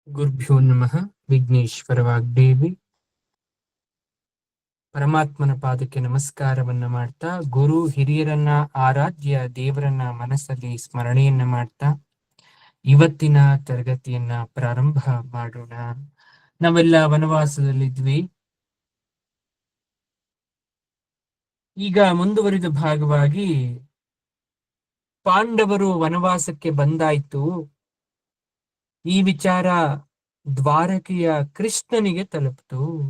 ಗುರುಭ್ಯೋ ನಮಃ. ವಿಘ್ನೇಶ್ವರ ವಾಗ್ದೇವಿ ಪರಮಾತ್ಮನ ಪಾದಕ್ಕೆ ನಮಸ್ಕಾರವನ್ನ ಮಾಡ್ತಾ, ಗುರು ಹಿರಿಯರನ್ನ ಆರಾಧ್ಯ ದೇವರನ್ನ ಮನಸ್ಸಲ್ಲಿ ಸ್ಮರಣೆಯನ್ನ ಮಾಡ್ತಾ ಇವತ್ತಿನ ತರಗತಿಯನ್ನ ಪ್ರಾರಂಭ ಮಾಡೋಣ. ನಾವೆಲ್ಲ ವನವಾಸದಲ್ಲಿದ್ವಿ. ಈಗ ಮುಂದುವರಿದ ಭಾಗವಾಗಿ ಪಾಂಡವರು ವನವಾಸಕ್ಕೆ ಬಂದಾಯ್ತು. ಈ ವಿಚಾರ ದ್ವಾರಕೆಯ ಕೃಷ್ಣನಿಗೆ ತಲುಪ್ತು.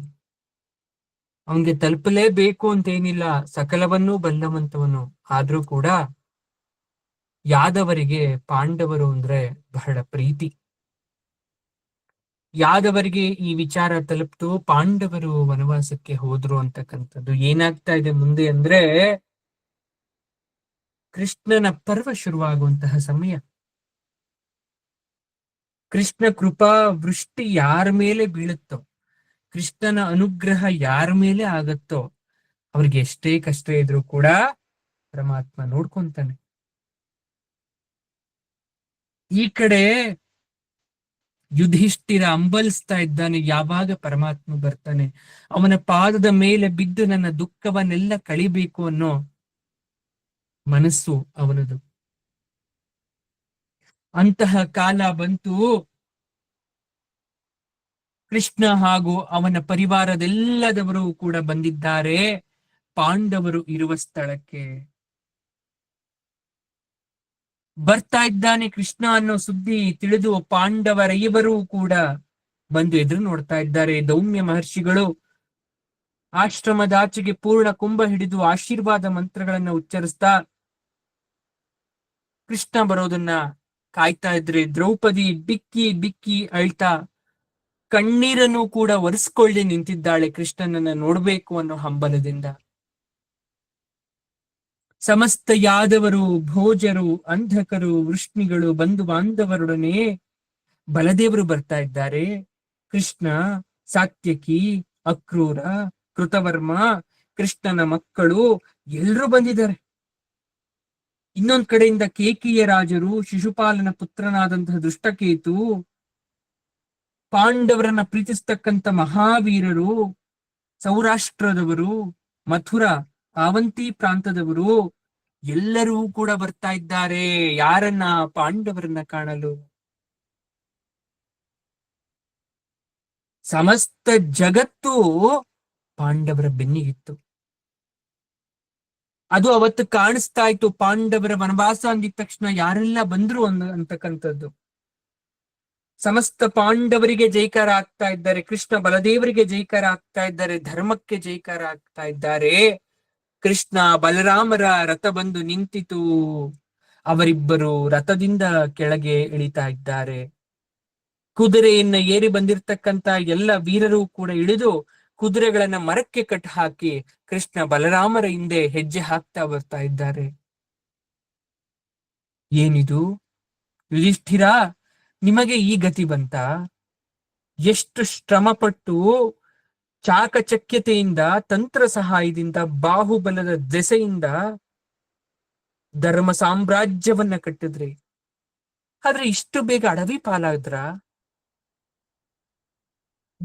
ಅವನಿಗೆ ತಲುಪಲೇಬೇಕು ಅಂತೇನಿಲ್ಲ, ಸಕಲವನ್ನೂ ಬಲ್ಲವಂತವನು. ಆದ್ರೂ ಕೂಡ ಯಾದವರಿಗೆ ಪಾಂಡವರು ಅಂದ್ರೆ ಬಹಳ ಪ್ರೀತಿ. ಯಾದವರಿಗೆ ಈ ವಿಚಾರ ತಲುಪ್ತು, ಪಾಂಡವರು ವನವಾಸಕ್ಕೆ ಹೋದ್ರು ಅಂತಕ್ಕಂಥದ್ದು. ಏನಾಗ್ತಾ ಇದೆ ಮುಂದೆ ಅಂದ್ರೆ, ಕೃಷ್ಣನ ಪರ್ವ ಶುರುವಾಗುವಂತಹ ಸಮಯ. ಕೃಷ್ಣ ಕೃಪಾ ವೃಷ್ಟಿ ಯಾರ ಮೇಲೆ ಬೀಳುತ್ತೋ, ಕೃಷ್ಣನ ಅನುಗ್ರಹ ಯಾರ ಮೇಲೆ ಆಗತ್ತೋ, ಅವ್ರಿಗೆ ಎಷ್ಟೇ ಕಷ್ಟ ಇದ್ರೂ ಕೂಡ ಪರಮಾತ್ಮ ನೋಡ್ಕೊಂತಾನೆ. ಈ ಕಡೆ ಯುಧಿಷ್ಠಿರ ಅಂಬಲಿಸ್ತಾ ಇದ್ದಾನೆ, ಯಾವಾಗ ಪರಮಾತ್ಮ ಬರ್ತಾನೆ, ಅವನ ಪಾದದ ಮೇಲೆ ಬಿದ್ದು ನನ್ನ ದುಃಖವನ್ನೆಲ್ಲ ಕಳಿಬೇಕು ಅನ್ನೋ ಮನಸ್ಸು ಅವನದು. ಅಂತಹ ಕಾಲ ಬಂತು. ಕೃಷ್ಣ ಹಾಗೂ ಅವನ ಪರಿವಾರದೆಲ್ಲದವರು ಕೂಡ ಬಂದಿದ್ದಾರೆ ಪಾಂಡವರು ಇರುವ ಸ್ಥಳಕ್ಕೆ. ಬರ್ತಾ ಇದ್ದಾನೆ ಕೃಷ್ಣ ಅನ್ನೋ ಸುದ್ದಿ ತಿಳಿದು ಪಾಂಡವರೈವರೂ ಕೂಡ ಬಂದು ಎದುರು ನೋಡ್ತಾ ಇದ್ದಾರೆ. ದೌಮ್ಯ ಮಹರ್ಷಿಗಳು ಆಶ್ರಮದಾಚೆಗೆ ಪೂರ್ಣ ಕುಂಭ ಹಿಡಿದು ಆಶೀರ್ವಾದ ಮಂತ್ರಗಳನ್ನ ಉಚ್ಚರಿಸ್ತಾ ಕೃಷ್ಣ ಬರೋದನ್ನ ಕಾಯ್ತಾ ಇದ್ರೆ, ದ್ರೌಪದಿ ಬಿಕ್ಕಿ ಬಿಕ್ಕಿ ಅಳ್ತಾ ಕಣ್ಣೀರನ್ನು ಕೂಡ ಒರೆಸ್ಕೊಳ್ಳಿ ನಿಂತಿದ್ದಾಳೆ ಕೃಷ್ಣನನ್ನ ನೋಡ್ಬೇಕು ಅನ್ನೋ ಹಂಬಲದಿಂದ. ಸಮಸ್ತ ಯಾದವರು, ಭೋಜರು, ಅಂಧಕರು, ವೃಷ್ಣಿಗಳು, ಬಂಧು ಬಾಂಧವರೊಡನೆ ಬಲದೇವರು ಬರ್ತಾ ಇದ್ದಾರೆ. ಕೃಷ್ಣ, ಸಾತ್ಯಕಿ, ಅಕ್ರೂರ, ಕೃತವರ್ಮ, ಕೃಷ್ಣನ ಮಕ್ಕಳು ಎಲ್ರೂ ಬಂದಿದ್ದಾರೆ. ಇನ್ನೊಂದ್ ಕಡೆಯಿಂದ ಕೇಕಿಯ ರಾಜರು, ಶಿಶುಪಾಲನ ಪುತ್ರನಾದಂತಹ ದುಷ್ಟಕೇತು, ಪಾಂಡವರನ್ನ ಪ್ರೀತಿಸ್ತಕ್ಕಂಥ ಮಹಾವೀರರು, ಸೌರಾಷ್ಟ್ರದವರು, ಮಥುರಾ, ಅವಂತಿ ಪ್ರಾಂತದವರು ಎಲ್ಲರೂ ಕೂಡ ಬರ್ತಾ ಇದ್ದಾರೆ. ಯಾರನ್ನ? ಪಾಂಡವರನ್ನ ಕಾಣಲು. ಸಮಸ್ತ ಜಗತ್ತು ಪಾಂಡವರ ಬೆನ್ನಿಗಿತ್ತು. ಅದು ಅವತ್ತು ಕಾಣಿಸ್ತಾ ಇತ್ತು. ಪಾಂಡವರ ವನವಾಸ ಅಂದಿದ ತಕ್ಷಣ ಯಾರೆಲ್ಲ ಬಂದ್ರು ಅಂತಕ್ಕಂಥದ್ದು. ಸಮಸ್ತ ಪಾಂಡವರಿಗೆ ಜೈಕಾರ ಆಗ್ತಾ ಇದ್ದಾರೆ, ಕೃಷ್ಣ ಬಲದೇವರಿಗೆ ಜೈಕಾರ ಆಗ್ತಾ ಇದ್ದಾರೆ, ಧರ್ಮಕ್ಕೆ ಜೈಕಾರ ಆಗ್ತಾ ಇದ್ದಾರೆ. ಕೃಷ್ಣ ಬಲರಾಮರ ರಥ ಬಂದು ನಿಂತಿತು. ಅವರಿಬ್ಬರು ರಥದಿಂದ ಕೆಳಗೆ ಇಳಿತಾ ಇದ್ದಾರೆ. ಕುದುರೆಯನ್ನ ಏರಿ ಬಂದಿರತಕ್ಕಂತ ಎಲ್ಲ ವೀರರು ಕೂಡ ಇಳಿದು ಕುದುರೆಗಳನ್ನ ಮರಕ್ಕೆ ಕಟ್ಟಿ ಹಾಕಿ ಕೃಷ್ಣ ಬಲರಾಮರ ಹಿಂದೆ ಹೆಜ್ಜೆ ಹಾಕ್ತಾ ಬರ್ತಾ ಇದ್ದಾರೆ. ಏನಿದು ಯುಧಿಷ್ಠಿರ, ನಿಮಗೆ ಈ ಗತಿ ಬಂತ? ಎಷ್ಟು ಶ್ರಮಪಟ್ಟು ಚಾಕಚಕ್ಯತೆಯಿಂದ, ತಂತ್ರ ಸಹಾಯದಿಂದ, ಬಾಹುಬಲದ ದೆಸೆಯಿಂದ ಧರ್ಮ ಸಾಮ್ರಾಜ್ಯವನ್ನ ಕಟ್ಟಿದ್ರಿ, ಆದ್ರೆ ಇಷ್ಟು ಬೇಗ ಅಡವಿ ಪಾಲಾದ್ರ?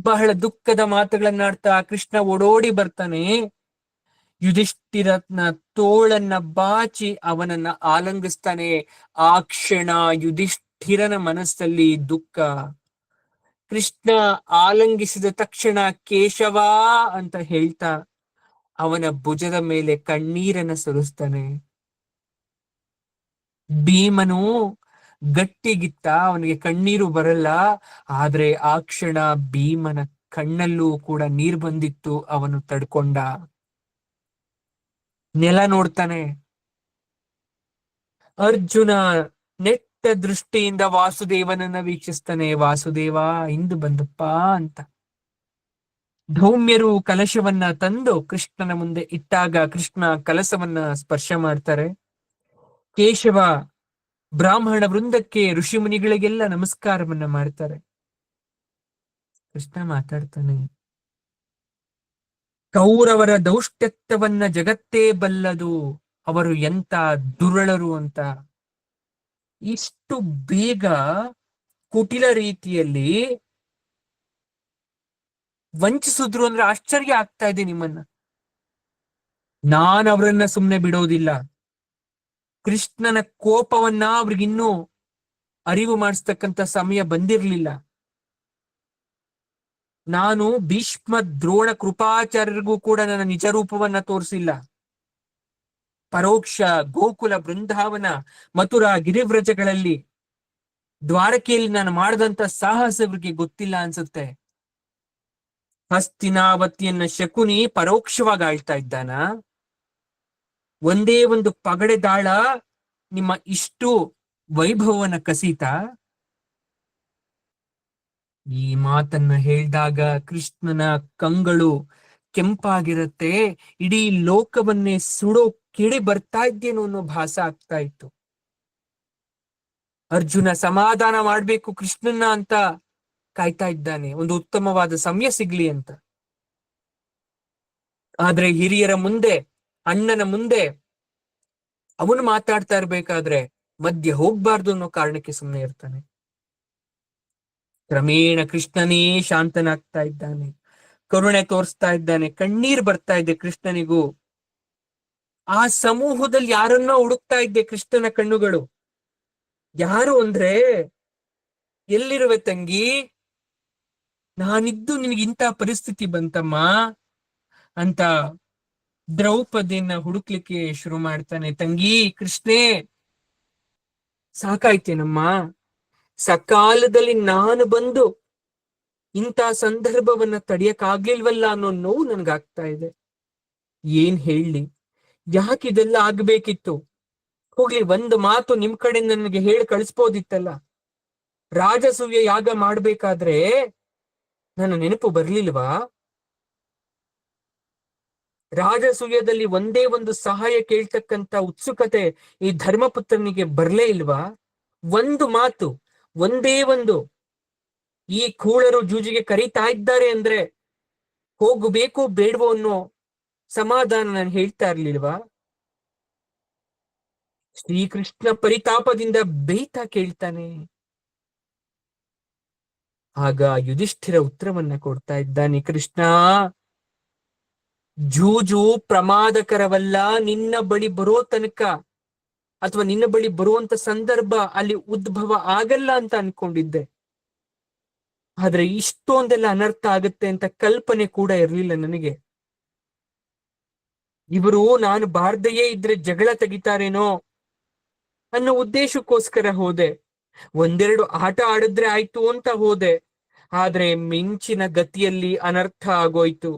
ಬಹಳ ದುಃಖದ ಮಾತುಗಳನ್ನಾಡ್ತಾ ಕೃಷ್ಣ ಓಡೋಡಿ ಬರ್ತಾನೆ. ಯುಧಿಷ್ಠಿರನ ತೋಳನ್ನ ಬಾಚಿ ಅವನನ್ನ ಆಲಂಗಿಸ್ತಾನೆ. ಆ ಕ್ಷಣ ಯುಧಿಷ್ಠಿರನ ಮನಸ್ಸಲ್ಲಿ ದುಃಖ. ಕೃಷ್ಣ ಆಲಂಗಿಸಿದ ತಕ್ಷಣ ಕೇಶವ ಅಂತ ಹೇಳ್ತಾ ಅವನ ಭುಜದ ಮೇಲೆ ಕಣ್ಣೀರನ್ನ ಸುರಿಸ್ತಾನೆ. ಭೀಮನು ಗಟ್ಟಿಗಿತ್ತ, ಅವನಿಗೆ ಕಣ್ಣೀರು ಬರಲ್ಲ. ಆದ್ರೆ ಆ ಕ್ಷಣ ಭೀಮನ ಕಣ್ಣಲ್ಲೂ ಕೂಡ ನೀರ್ ಬಂದಿತ್ತು. ಅವನು ತಡ್ಕೊಂಡ. ನೆಲ ನೋಡ್ತಾನೆ. ಅರ್ಜುನ ನೆಟ್ಟ ದೃಷ್ಟಿಯಿಂದ ವಾಸುದೇವನನ್ನ ವೀಕ್ಷಿಸ್ತಾನೆ. ವಾಸುದೇವ ಇಂದು ಬಂದಪ್ಪ ಅಂತ. ಧೌಮ್ಯರು ಕಲಶವನ್ನ ತಂದು ಕೃಷ್ಣನ ಮುಂದೆ ಇಟ್ಟಾಗ ಕೃಷ್ಣ ಕಲಶವನ್ನ ಸ್ಪರ್ಶ ಮಾಡ್ತಾರೆ. ಕೇಶವ ಬ್ರಾಹ್ಮಣ ವೃಂದಕ್ಕೆ, ಋಷಿ ಮುನಿಗಳಿಗೆಲ್ಲ ನಮಸ್ಕಾರವನ್ನ ಮಾಡ್ತಾರೆ. ಕೃಷ್ಣ ಮಾತಾಡ್ತಾನೆ. ಕೌರವರ ದೌಷ್ಟ್ಯತ್ವವನ್ನ ಜಗತ್ತೇ ಬಲ್ಲದು, ಅವರು ಎಂತ ದುರ್ಳರು ಅಂತ. ಇಷ್ಟು ಬೇಗ ಕುಟಿಲ ರೀತಿಯಲ್ಲಿ ವಂಚಿಸಿದ್ರು ಅಂದ್ರೆ ಆಶ್ಚರ್ಯ ಆಗ್ತಾ ಇದೆ ನಿಮ್ಮನ್ನ. ನಾನು ಅವರನ್ನ ಸುಮ್ಮನೆ ಬಿಡೋದಿಲ್ಲ. ಕೃಷ್ಣನ ಕೋಪವನ್ನ ಅವ್ರಿಗಿನ್ನೂ ಅರಿವು ಮಾಡಿಸ್ತಕ್ಕಂಥ ಸಮಯ ಬಂದಿರಲಿಲ್ಲ. ನಾನು ಭೀಷ್ಮ ದ್ರೋಣ ಕೃಪಾಚಾರ್ಯರಿಗೂ ಕೂಡ ನನ್ನ ನಿಜ ರೂಪವನ್ನ ತೋರಿಸಿಲ್ಲ. ಪರೋಕ್ಷ ಗೋಕುಲ ಬೃಂದಾವನ ಮಥುರಾ ಗಿರಿವ್ರಜಗಳಲ್ಲಿ ದ್ವಾರಕೆಯಲ್ಲಿ ನಾನು ಮಾಡಿದಂತ ಸಾಹಸ ಇವರಿಗೆ ಗೊತ್ತಿಲ್ಲ ಅನ್ಸುತ್ತೆ. ಹಸ್ತಿನಾವತಿಯನ್ನ ಶಕುನಿ ಪರೋಕ್ಷವಾಗಿ ಆಳ್ತಾ ಇದ್ದಾನ. ಒಂದೇ ಒಂದು ಪಗಡೆ ದಾಳ ನಿಮ್ಮ ಇಷ್ಟು ವೈಭವವನ್ನ ಕಸೀತ. ಈ ಮಾತನ್ನ ಹೇಳಿದಾಗ ಕೃಷ್ಣನ ಕಂಗಳು ಕೆಂಪಾಗಿರತ್ತೆ. ಇಡೀ ಲೋಕವನ್ನೇ ಸುಡೋ ಕಿಡಿ ಬರ್ತಾ ಇದ್ದೇನೋ ಅನ್ನೋ ಭಾಸ ಆಗ್ತಾ ಇತ್ತು. ಅರ್ಜುನ ಸಮಾಧಾನ ಮಾಡ್ಬೇಕು ಕೃಷ್ಣನ್ನ ಅಂತ ಕಾಯ್ತಾ ಇದ್ದಾನೆ, ಒಂದು ಉತ್ತಮವಾದ ಸಮಯ ಸಿಗ್ಲಿ ಅಂತ. ಆದ್ರೆ ಹಿರಿಯರ ಮುಂದೆ, ಅಣ್ಣನ ಮುಂದೆ ಅವನು ಮಾತಾಡ್ತಾ ಇರ್ಬೇಕಾದ್ರೆ ಮಧ್ಯೆ ಹೋಗ್ಬಾರ್ದು ಅನ್ನೋ ಕಾರಣಕ್ಕೆ ಸುಮ್ಮನೆ ಇರ್ತಾನೆ. ಕ್ರಮೇಣ ಕೃಷ್ಣನೇ ಶಾಂತನಾಗ್ತಾ ಇದ್ದಾನೆ, ಕರುಣೆ ತೋರಿಸ್ತಾ ಇದ್ದಾನೆ. ಕಣ್ಣೀರ್ ಬರ್ತಾ ಇದೆ ಕೃಷ್ಣನಿಗೂ. ಆ ಸಮೂಹದಲ್ಲಿ ಯಾರನ್ನೋ ಹುಡುಕ್ತಾ ಇದ್ದೆ ಕೃಷ್ಣನ ಕಣ್ಣುಗಳು. ಯಾರು ಅಂದ್ರೆ, ಎಲ್ಲಿರುವೆ ತಂಗಿ, ನಾನಿದ್ದು ನಿನಗಿಂತ ಪರಿಸ್ಥಿತಿ ಬಂತಮ್ಮ ಅಂತ ದ್ರೌಪದಿಯನ್ನ ಹುಡುಕ್ಲಿಕ್ಕೆ ಶುರು ಮಾಡ್ತಾನೆ. ತಂಗಿ ಕೃಷ್ಣೇ, ಸಾಕಾಯ್ತೇನಮ್ಮ, ಸಕಾಲದಲ್ಲಿ ನಾನು ಬಂದು ಇಂಥ ಸಂದರ್ಭವನ್ನ ತಡೆಯಕ್ಕಾಗ್ಲಿಲ್ವಲ್ಲ ಅನ್ನೋ ನೋವು ನನ್ಗಾಗ್ತಾ ಇದೆ. ಏನ್ ಹೇಳಿ, ಯಾಕಿದೆಲ್ಲ ಆಗ್ಬೇಕಿತ್ತು? ಹೋಗ್ಲಿ, ಒಂದು ಮಾತು ನಿಮ್ ಕಡೆ ನನಗೆ ಹೇಳಿ ಕಳಿಸ್ಬೋದಿತ್ತಲ್ಲ. ರಾಜಸೂಯ ಯಾಗ ಮಾಡ್ಬೇಕಾದ್ರೆ ನನ್ನ ನೆನಪು ಬರ್ಲಿಲ್ವಾ? ರಾಜಸೂಯದಲ್ಲಿ ಒಂದೇ ಒಂದು ಸಹಾಯ ಕೇಳ್ತಕ್ಕಂತ ಉತ್ಸುಕತೆ ಈ ಧರ್ಮಪುತ್ರನಿಗೆ ಬರ್ಲೇ ಇಲ್ವಾ? ಒಂದು ಮಾತು, ಒಂದೇ ಒಂದು, ಈ ಕೂಳರು ಜೂಜಿಗೆ ಕರೀತಾ ಇದ್ದಾರೆ ಅಂದ್ರೆ ಹೋಗಬೇಕು ಬೇಡವೋ ಅನ್ನೋ ಸಮಾಧಾನ ನಾನು ಹೇಳ್ತಾ ಇರ್ಲಿಲ್ವಾ? ಶ್ರೀಕೃಷ್ಣ ಪರಿತಾಪದಿಂದ ಬೇಯ್ತಾ ಕೇಳ್ತಾನೆ. ಆಗ ಯುಧಿಷ್ಠಿರ ಉತ್ತರವನ್ನ ಕೊಡ್ತಾ ಇದ್ದಾನೆ. ಕೃಷ್ಣ, ಜೂಜು ಪ್ರಮಾದಕರವಲ್ಲ. ನಿನ್ನ ಬಳಿ ಬರೋ ತನಕ ಅಥವಾ ನಿನ್ನ ಬಳಿ ಬರುವಂತ ಸಂದರ್ಭ ಅಲ್ಲಿ ಉದ್ಭವ ಆಗಲ್ಲ ಅಂತ ಅನ್ಕೊಂಡಿದ್ದೆ. ಆದ್ರೆ ಇಷ್ಟೊಂದೆಲ್ಲ ಅನರ್ಥ ಆಗುತ್ತೆ ಅಂತ ಕಲ್ಪನೆ ಕೂಡ ಇರ್ಲಿಲ್ಲ ನನಗೆ. ಇವರು ನಾನು ಬಾರ್ದೆಯೇ ಇದ್ರೆ ಜಗಳ ತೆಗಿತಾರೇನೋ ಅನ್ನೋ ಉದ್ದೇಶಕ್ಕೋಸ್ಕರ ಹೋದೆ. ಒಂದೆರಡು ಆಟ ಆಡಿದ್ರೆ ಆಯ್ತು ಅಂತ ಹೋದೆ. ಆದ್ರೆ ಮಿಂಚಿನ ಗತಿಯಲ್ಲಿ ಅನರ್ಥ ಆಗೋಯ್ತು.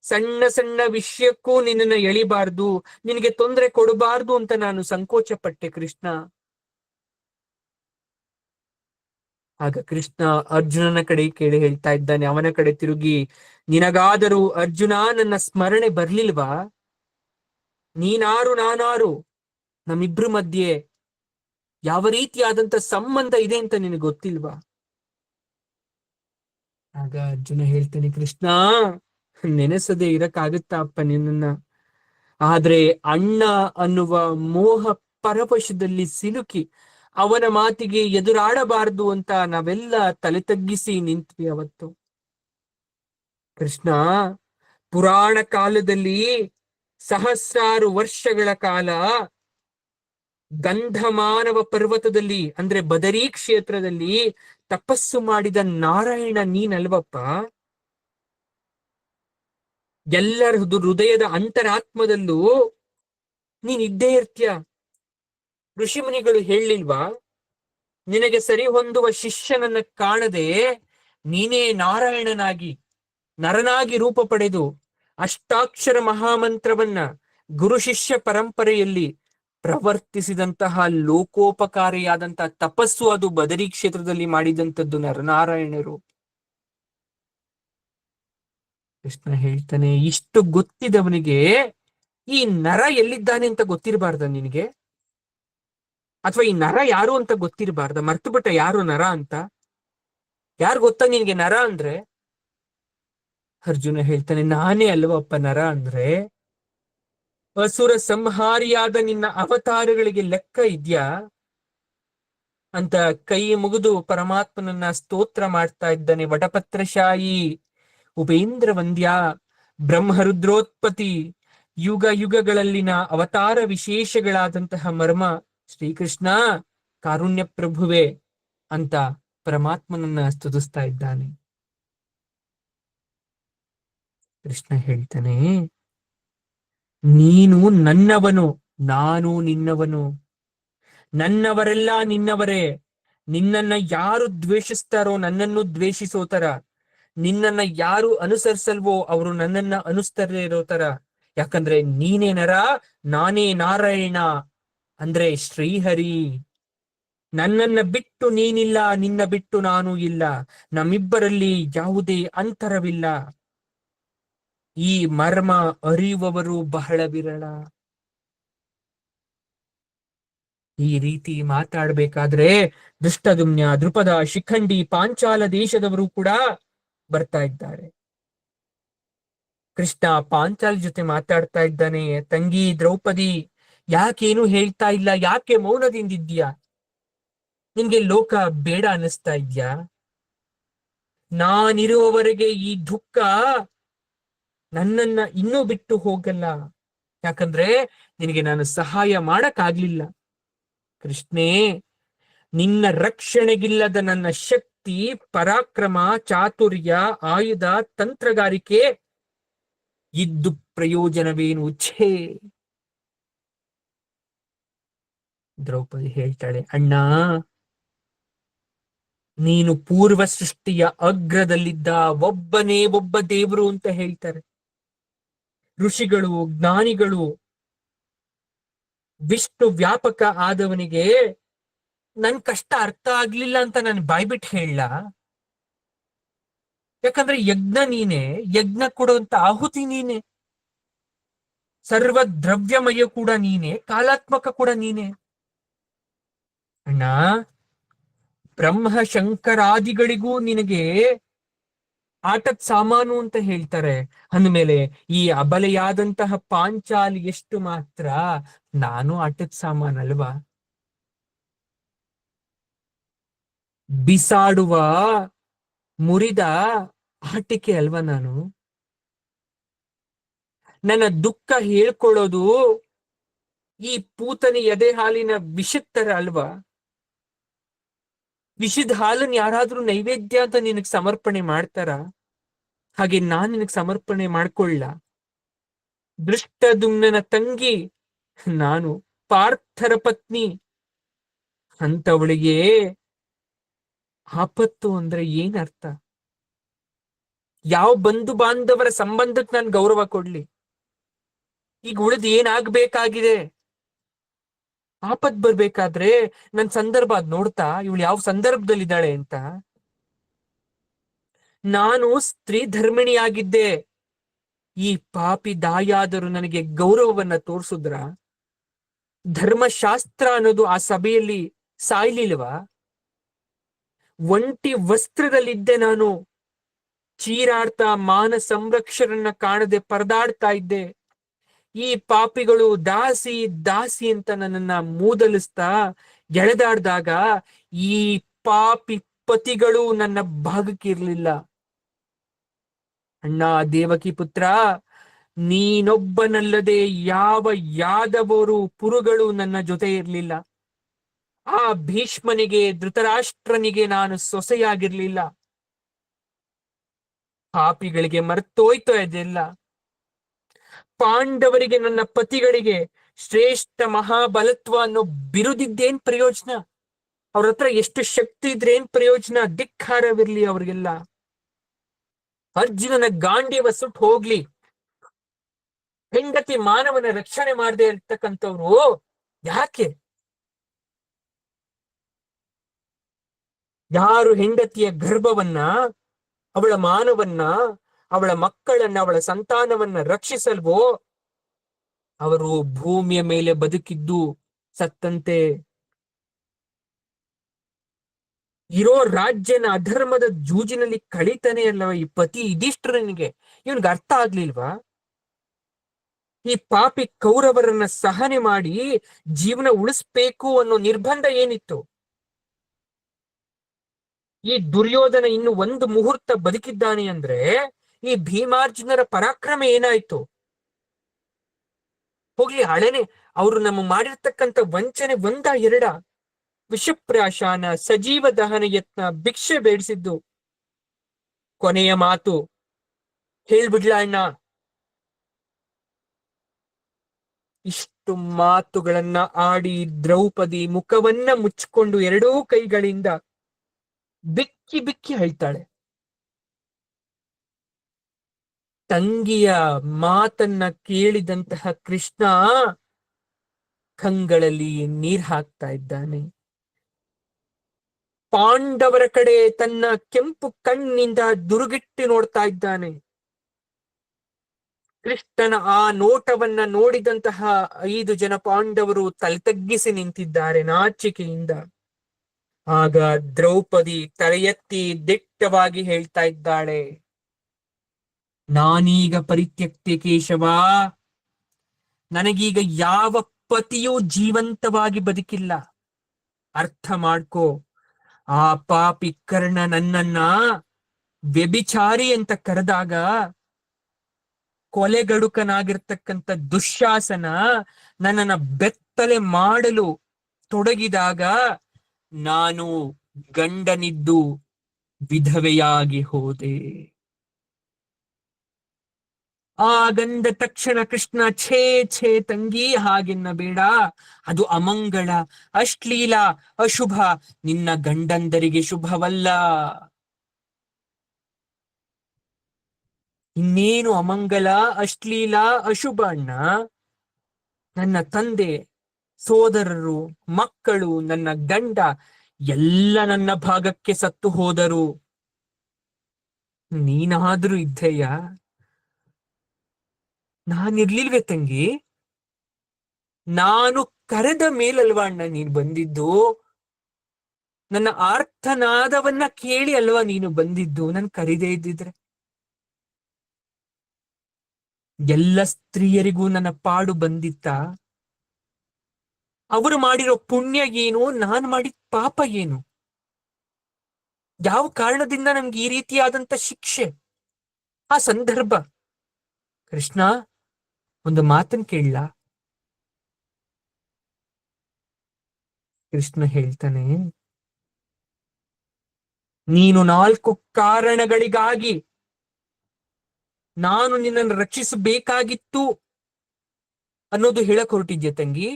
ಸಣ್ಣ ಸಣ್ಣ ವಿಷಯಕ್ಕೂ ನಿನ್ನನ್ನು ಎಳಿಬಾರ್ದು, ನಿನಗೆ ತೊಂದರೆ ಕೊಡಬಾರ್ದು ಅಂತ ನಾನು ಸಂಕೋಚ ಪಟ್ಟೆ ಕೃಷ್ಣ. ಆಗ ಕೃಷ್ಣ ಅರ್ಜುನನ ಕಡೆ ಕೇಳಿ ಹೇಳ್ತಾ ಇದ್ದಾನೆ, ಅವನ ಕಡೆ ತಿರುಗಿ, ನಿನಗಾದರೂ ಅರ್ಜುನ ನನ್ನ ಸ್ಮರಣೆ ಬರ್ಲಿಲ್ವಾ? ನೀನಾರು ನಾನಾರು, ನಮ್ಮಿಬ್ರು ಮಧ್ಯೆ ಯಾವ ರೀತಿಯಾದಂತ ಸಂಬಂಧ ಇದೆ ಅಂತ ನಿನಗೆ ಗೊತ್ತಿಲ್ವಾ? ಆಗ ಅರ್ಜುನ ಹೇಳ್ತಾನೆ, ಕೃಷ್ಣ, ನೆನೆಸದೆ ಇರಕ್ಕಾಗುತ್ತಾ ಅಪ್ಪ ನಿನ್ನನ್ನ? ಆದ್ರೆ ಅಣ್ಣ ಅನ್ನುವ ಮೋಹ ಪರವಶದಲ್ಲಿ ಸಿಲುಕಿ ಅವನ ಮಾತಿಗೆ ಎದುರಾಡಬಾರದು ಅಂತ ನಾವೆಲ್ಲ ತಲೆ ತಗ್ಗಿಸಿ ನಿಂತ್ವಿ ಅವತ್ತು. ಕೃಷ್ಣ, ಪುರಾಣ ಕಾಲದಲ್ಲಿ ಸಹಸ್ರಾರು ವರ್ಷಗಳ ಕಾಲ ಗಂಧಮಾನವ ಪರ್ವತದಲ್ಲಿ ಅಂದ್ರೆ ಬದರಿ ಕ್ಷೇತ್ರದಲ್ಲಿ ತಪಸ್ಸು ಮಾಡಿದ ನಾರಾಯಣ ನೀನಲ್ವಪ್ಪ. ಎಲ್ಲರ ಹೃದಯದ ಅಂತರಾತ್ಮದಲ್ಲೂ ನೀನ್ ಇದ್ದೇ ಇರ್ತೀಯ. ಋಷಿಮುನಿಗಳು ಹೇಳಿಲ್ವಾ, ನಿನಗೆ ಸರಿ ಹೊಂದುವ ಶಿಷ್ಯನನ್ನ ಕಾಣದೆ ನೀನೇ ನಾರಾಯಣನಾಗಿ ನರನಾಗಿ ರೂಪ ಪಡೆದು ಅಷ್ಟಾಕ್ಷರ ಮಹಾಮಂತ್ರವನ್ನ ಗುರು ಶಿಷ್ಯ ಪರಂಪರೆಯಲ್ಲಿ ಪ್ರವರ್ತಿಸಿದಂತಹ ಲೋಕೋಪಕಾರಿಯಾದಂತಹ ತಪಸ್ಸು ಅದು ಬದರಿ ಕ್ಷೇತ್ರದಲ್ಲಿ ಮಾಡಿದಂಥದ್ದು ನರನಾರಾಯಣರು. ಕೃಷ್ಣ ಹೇಳ್ತಾನೆ, ಇಷ್ಟು ಗೊತ್ತಿದವನಿಗೆ ಈ ನರ ಎಲ್ಲಿದ್ದಾನೆ ಅಂತ ಗೊತ್ತಿರಬಾರ್ದ ನಿನಗೆ? ಅಥವಾ ಈ ನರ ಯಾರು ಅಂತ ಗೊತ್ತಿರಬಾರ್ದ? ಮರ್ತು ಬಿಟ್ಟ ಯಾರು ನರ ಅಂತ? ಯಾರು ಗೊತ್ತಾ ನಿನ್ಗೆ ನರ ಅಂದ್ರೆ? ಅರ್ಜುನ ಹೇಳ್ತಾನೆ, ನಾನೇ ಅಲ್ವಪ್ಪ ನರ ಅಂದ್ರೆ. ಅಸುರ ಸಂಹಾರಿಯಾದ ನಿನ್ನ ಅವತಾರಗಳಿಗೆ ಲೆಕ್ಕ ಇದ್ಯಾ? ಅಂತ ಕೈ ಮುಗಿದು ಪರಮಾತ್ಮನನ್ನ ಸ್ತೋತ್ರ ಮಾಡ್ತಾ ಇದ್ದಾನೆ. ವಟಪತ್ರಶಾಯಿ, ಉಪೇಂದ್ರ ವಂದ್ಯ, ಬ್ರಹ್ಮರುದ್ರೋತ್ಪತ್ತಿ, ಯುಗ ಯುಗಗಳಲ್ಲಿನ ಅವತಾರ ವಿಶೇಷಗಳಾದಂತಹ ಮರ್ಮ ಶ್ರೀಕೃಷ್ಣ ಕಾರುಣ್ಯ ಪ್ರಭುವೆ ಅಂತ ಪರಮಾತ್ಮನನ್ನ ಸ್ತುತಿಸ್ತಾ ಇದ್ದಾನೆ. ಕೃಷ್ಣ ಹೇಳ್ತಾನೆ, ನೀನು ನನ್ನವನು, ನಾನು ನಿನ್ನವನು, ನನ್ನವರೆಲ್ಲ ನಿನ್ನವರೇ. ನಿನ್ನನ್ನ ಯಾರು ದ್ವೇಷಿಸ್ತಾರೋ ನನ್ನನ್ನು ದ್ವೇಷಿಸೋ ತರ, ನಿನ್ನನ್ನ ಯಾರು ಅನುಸರಿಸಲ್ವೋ ಅವರು ನನ್ನನ್ನ ಅನುಸರದೇ ಇರೋ ತರ. ಯಾಕಂದ್ರೆ ನೀನೇ ನರ, ನಾನೇ ನಾರಾಯಣ ಅಂದ್ರೆ ಶ್ರೀಹರಿ. ನನ್ನನ್ನ ಬಿಟ್ಟು ನೀನಿಲ್ಲ, ನಿನ್ನ ಬಿಟ್ಟು ನಾನು ಇಲ್ಲ, ನಮ್ಮಿಬ್ಬರಲ್ಲಿ ಯಾವುದೇ ಅಂತರವಿಲ್ಲ. ಈ ಮರ್ಮ ಅರಿಯುವವರು ಬಹಳ ವಿರಳ. ಈ ರೀತಿ ಮಾತಾಡ್ಬೇಕಾದ್ರೆ ಧೃಷ್ಟದ್ಯುಮ್ನ, ದೃಪದ, ಶಿಖಂಡಿ, ಪಾಂಚಾಲ ದೇಶದವರು ಕೂಡ ಬರ್ತಾ ಇದ್ದಾರೆ. ಕೃಷ್ಣ ಪಾಂಚಾಲ್ ಜೊತೆ ಮಾತಾಡ್ತಾ ಇದ್ದಾನೆ. ತಂಗಿ ದ್ರೌಪದಿ, ಯಾಕೇನು ಹೇಳ್ತಾ ಇಲ್ಲ, ಯಾಕೆ ಮೌನದಿಂದಿದ್ಯಾ? ನಿನ್ಗೆ ಲೋಕ ಬೇಡ ಅನ್ನಿಸ್ತಾ ಇದ್ಯಾ? ನಾನಿರುವವರೆಗೆ ಈ ದುಃಖ ನನ್ನನ್ನ ಇನ್ನೂ ಬಿಟ್ಟು ಹೋಗಲ್ಲ. ಯಾಕಂದ್ರೆ ನಿನಗೆ ನಾನು ಸಹಾಯ ಮಾಡಕ್ಕಾಗ್ಲಿಲ್ಲ. ಕೃಷ್ಣೇ, ನಿನ್ನ ರಕ್ಷಣೆಗಿಲ್ಲದ ನನ್ನ ಶಕ್ತಿ, ಪರಾಕ್ರಮ, ಚಾತುರ್ಯ, ಆಯುಧ, ತಂತ್ರಗಾರಿಕೆ ಇದ್ದು ಪ್ರಯೋಜನವೇನು? ಛೇ. ದ್ರೌಪದಿ ಹೇಳ್ತಾಳೆ, ಅಣ್ಣ, ನೀನು ಪೂರ್ವ ಸೃಷ್ಟಿಯ ಅಗ್ರದಲ್ಲಿದ್ದ ಒಬ್ಬನೇ ಒಬ್ಬ ದೇವರು ಅಂತ ಹೇಳ್ತಾರೆ ಋಷಿಗಳು, ಜ್ಞಾನಿಗಳು. ವಿಷ್ಣು ವ್ಯಾಪಕ ಆದವನಿಗೆ ನನ್ ಕಷ್ಟ ಅರ್ಥ ಆಗ್ಲಿಲ್ಲ ಅಂತ ನಾನು ಬಾಯ್ಬಿಟ್ಟು ಹೇಳ. ಯಾಕಂದ್ರೆ ಯಜ್ಞ ನೀನೆ, ಯಜ್ಞ ಕೊಡುವಂತ ಆಹುತಿ ನೀನೆ, ಸರ್ವ ದ್ರವ್ಯಮಯ ಕೂಡ ನೀನೆ, ಕಾಲಾತ್ಮಕ ಕೂಡ ನೀನೆ. ಅಣ್ಣ, ಬ್ರಹ್ಮ ಶಂಕರಾದಿಗಳಿಗೂ ನಿನಗೆ ಆಟದ ಸಾಮಾನು ಅಂತ ಹೇಳ್ತಾರೆ ಅಂದ್ಮೇಲೆ ಈ ಅಬಲೆಯಾದಂತಹ ಪಾಂಚಾಲಿ ಎಷ್ಟು ಮಾತ್ರ ನಾನು ಆಟದ ಸಾಮಾನಲ್ವಾ? ಬಿಸಾಡುವ ಮುರಿದ ಆಟಿಕೆ ಅಲ್ವಾ ನಾನು? ನನ್ನ ದುಃಖ ಹೇಳ್ಕೊಳ್ಳೋದು ಈ ಪೂತನಿ ಎದೆ ಹಾಲಿನ ವಿಷತ್ತರ ಅಲ್ವಾ? ವಿಷದ ಹಾಲನ್ ಯಾರಾದ್ರೂ ನೈವೇದ್ಯ ಅಂತ ನಿನಗ್ ಸಮರ್ಪಣೆ ಮಾಡ್ತಾರ? ಹಾಗೆ ನಾನ್ ನಿನಗ್ ಸಮರ್ಪಣೆ ಮಾಡ್ಕೊಳ್ಳ? ದೃಷ್ಟದುಮ್ನನ ತಂಗಿ ನಾನು, ಪಾರ್ಥರ ಪತ್ನಿ. ಅಂತವಳಿಗೆ ಆಪತ್ತು ಅಂದ್ರೆ ಏನರ್ಥ? ಯಾವ ಬಂಧು ಬಾಂಧವರ ಸಂಬಂಧಕ್ಕೆ ನಾನು ಗೌರವ ಕೊಡ್ಲಿ? ಈಗ ಉಳಿದು ಏನಾಗ್ಬೇಕಾಗಿದೆ? ಆಪತ್ ಬರ್ಬೇಕಾದ್ರೆ ನನ್ ಸಂದರ್ಭ ಅದ್ ನೋಡ್ತಾ ಇವಳು ಯಾವ ಸಂದರ್ಭದಲ್ಲಿದ್ದಾಳೆ ಅಂತ. ನಾನು ಸ್ತ್ರೀ ಧರ್ಮಿಣಿಯಾಗಿದ್ದೆ, ಈ ಪಾಪಿ ದಾಯಾದರು ನನಗೆ ಗೌರವವನ್ನ ತೋರ್ಸುದ್ರ? ಧರ್ಮಶಾಸ್ತ್ರ ಅನ್ನೋದು ಆ ಸಭೆಯಲ್ಲಿ ಸಾಯ್ಲಿಲ್ವಾ? ಒಂಟಿ ವಸ್ತ್ರದಲ್ಲಿದ್ದೆ ನಾನು, ಚೀರಾಡ್ತಾ ಮಾನ ಸಂರಕ್ಷರನ್ನ ಕಾಣದೆ ಪರದಾಡ್ತಾ ಇದ್ದೆ. ಈ ಪಾಪಿಗಳು ದಾಸಿ ದಾಸಿ ಅಂತ ನನ್ನನ್ನ ಮೂದಲಿಸ್ತಾ ಎಳೆದಾಡ್ದಾಗ ಈ ಪಾಪಿ ಪತಿಗಳು ನನ್ನ ಭಾಗಕ್ಕಿರ್ಲಿಲ್ಲ. ಅಣ್ಣ ದೇವಕಿ ಪುತ್ರ, ನೀನೊಬ್ಬನಲ್ಲದೆ ಯಾವ ಯಾದವರು ಪುರುಗಳು ನನ್ನ ಜೊತೆ ಇರ್ಲಿಲ್ಲ. ಆ ಭೀಷ್ಮನಿಗೆ, ಧೃತರಾಷ್ಟ್ರನಿಗೆ ನಾನು ಸೊಸೆಯಾಗಿರ್ಲಿಲ್ಲ. ಪಾಪಿಗಳಿಗೆ ಮರ್ತೋಯ್ತೋ ಅದೆಲ್ಲ. ಪಾಂಡವರಿಗೆ, ನನ್ನ ಪತಿಗಳಿಗೆ ಶ್ರೇಷ್ಠ ಮಹಾಬಲತ್ವ ಅನ್ನೋ ಬಿರುದಿದ್ದೇನ್ ಪ್ರಯೋಜನ? ಅವ್ರ ಹತ್ರ ಎಷ್ಟು ಶಕ್ತಿ ಇದ್ರೇನ್ ಪ್ರಯೋಜನ? ಧಿಕ್ಕಾರವಿರ್ಲಿ ಅವ್ರಿಗೆಲ್ಲ. ಅರ್ಜುನನ ಗಾಂಡೀವ ಸುಟ್ಟು ಹೋಗ್ಲಿ, ಹೆಂಡತಿ ಮಾನವನ ರಕ್ಷಣೆ ಮಾಡದೆ ಇರ್ತಕ್ಕಂಥವ್ರು ಯಾಕೆ? ಯಾರು ಹೆಂಡತಿಯ ಗರ್ಭವನ್ನ, ಅವಳ ಮಾನವನ್ನ, ಅವಳ ಮಕ್ಕಳನ್ನ, ಅವಳ ಸಂತಾನವನ್ನ ರಕ್ಷಿಸಲ್ವೋ ಅವರು ಭೂಮಿಯ ಮೇಲೆ ಬದುಕಿದ್ದು ಸತ್ತಂತೆ. ಇರೋ ರಾಜ್ಯನ ಅಧರ್ಮದ ಜೂಜಿನಲ್ಲಿ ಕಳೀತಾನೆ ಅಲ್ಲವ ಈ ಪತಿ ಯುಧಿಷ್ಠಿರನಿಗೆ. ಇವನ್ಗೆ ಅರ್ಥ ಆಗ್ಲಿಲ್ವಾ? ಈ ಪಾಪಿ ಕೌರವರನ್ನ ಸಹನೆ ಮಾಡಿ ಜೀವನ ಉಳಿಸ್ಬೇಕು ಅನ್ನೋ ನಿರ್ಬಂಧ ಏನಿತ್ತು? ಈ ದುರ್ಯೋಧನ ಇನ್ನು ಒಂದು ಮುಹೂರ್ತ ಬದುಕಿದ್ದಾನೆ ಅಂದ್ರೆ ಈ ಭೀಮಾರ್ಜುನರ ಪರಾಕ್ರಮ ಏನಾಯ್ತು? ಹೋಗ್ಲಿ, ಹಳೆನೆ ಅವರು ನಮ್ಮ ಮಾಡಿರ್ತಕ್ಕಂಥ ವಂಚನೆ ಒಂದ ಎರಡ? ವಿಷಪ್ರಾಶಾನ, ಸಜೀವ ದಹನ ಯತ್ನ, ಭಿಕ್ಷೆ ಬೇಡಿಸಿದ್ದು, ಕೊನೆಯ ಮಾತು ಹೇಳ್ಬಿಡ್ಲ ಅಣ್ಣ? ಇಷ್ಟು ಮಾತುಗಳನ್ನ ಆಡಿ ದ್ರೌಪದಿ ಮುಖವನ್ನ ಮುಚ್ಚಿಕೊಂಡು ಎರಡೂ ಕೈಗಳಿಂದ ಬಿಕ್ಕಿ ಬಿಕ್ಕಿ ಹೇಳ್ತಾಳೆ. ತಂಗಿಯ ಮಾತನ್ನ ಕೇಳಿದಂತಹ ಕೃಷ್ಣ ಕಂಗಳಲ್ಲಿ ನೀರ್ ಹಾಕ್ತಾ ಇದ್ದಾನೆ. ಪಾಂಡವರ ಕಡೆ ತನ್ನ ಕೆಂಪು ಕಣ್ಣಿಂದ ದುರುಗಿಟ್ಟು ನೋಡ್ತಾ ಇದ್ದಾನೆ. ಕೃಷ್ಣನ ಆ ನೋಟವನ್ನ ನೋಡಿದಂತಹ 5 ಜನ ಪಾಂಡವರು ತಲೆ ತಗ್ಗಿಸಿ ನಿಂತಿದ್ದಾರೆ ನಾಚಿಕೆಯಿಂದ. ಆಗ ದ್ರೌಪದಿ ತಲೆ ಎತ್ತಿ ದಿಟ್ಟವಾಗಿ ಹೇಳ್ತಾ ಇದ್ದಾಳೆ, ನಾನೀಗ ಪರಿತ್ಯಕ್ತೆ ಕೇಶವ, ನನಗೀಗ ಯಾವ ಪತಿಯೂ ಜೀವಂತವಾಗಿ ಬದುಕಿಲ್ಲ. ಅರ್ಥ ಮಾಡ್ಕೋ. ಆ ಪಾಪಿ ಕರ್ಣ ನನ್ನನ್ನ ವ್ಯಭಿಚಾರಿ ಅಂತ ಕರೆದಾಗ, ಕೊಲೆಗಡುಕನಾಗಿರ್ತಕ್ಕಂಥ ದುಶ್ಯಾಸನ ನನ್ನನ್ನ ಬೆತ್ತಲೆ ಮಾಡಲು ತೊಡಗಿದಾಗ ನಾನು ಗಂಡನಿದ್ದು ವಿಧವೆಯಾಗಿ ಹೋದೆ. ಆಗಂದ ತಕ್ಷಣ ಕೃಷ್ಣ, ಛೇ ಛೇ ತಂಗಿ, ಹಾಗೆನ್ನಬೇಡ, ಅದು ಅಮಂಗಳ, ಅಶ್ಲೀಲ, ಅಶುಭ, ನಿನ್ನ ಗಂಡಂದರಿಗೆ ಶುಭವಲ್ಲ. ಇನ್ನೇನು ಅಮಂಗಲ, ಅಶ್ಲೀಲ, ಅಶುಭ ಅಣ್ಣ? ನನ್ನ ತಂದೆ, ಸೋದರರು, ಮಕ್ಕಳು, ನನ್ನ ಗಂಡ ಎಲ್ಲ ನನ್ನ ಭಾಗಕ್ಕೆ ಸತ್ತು ಹೋದರು. ನೀನಾದ್ರೂ ಇದ್ದೆಯಾ? ನಾನಿರ್ಲಿಲ್ವೇ ತಂಗಿ? ನಾನು ಕರೆದ ಮೇಲಲ್ವಾ ಅಣ್ಣ ನೀನು ಬಂದಿದ್ದು? ನನ್ನ ಆರ್ತನಾದವನ್ನ ಕೇಳಿ ಅಲ್ವಾ ನೀನು ಬಂದಿದ್ದು? ನನ್ ಕರೀದೇ ಇದ್ದಿದ್ರೆ ಎಲ್ಲ ಸ್ತ್ರೀಯರಿಗೂ ನನ್ನ ಪಾಡು ಬಂದಿತ್ತ? ಅವರು ಮಾಡಿರೋ ಪುಣ್ಯ ಏನು, ನಾನು ಮಾಡಿದ ಪಾಪ ಏನು? ಯಾವ ಕಾರಣದಿಂದ ನಮ್ಗೆ ಈ ರೀತಿಯಾದಂತ ಶಿಕ್ಷೆ, ಆ ಸಂದರ್ಭ? ಕೃಷ್ಣ, ಒಂದು ಮಾತನ್ ಕೇಳಲ್ಲ? ಕೃಷ್ಣ ಹೇಳ್ತಾನೆ, ನೀನು 4 ಕಾರಣಗಳಿಗಾಗಿ ನಾನು ನಿನ್ನನ್ನು ರಕ್ಷಿಸಬೇಕಾಗಿತ್ತು ಅನ್ನೋದು ಹೇಳಕ್ ಹೊರಟಿದ್ಯ ತಂಗಿ?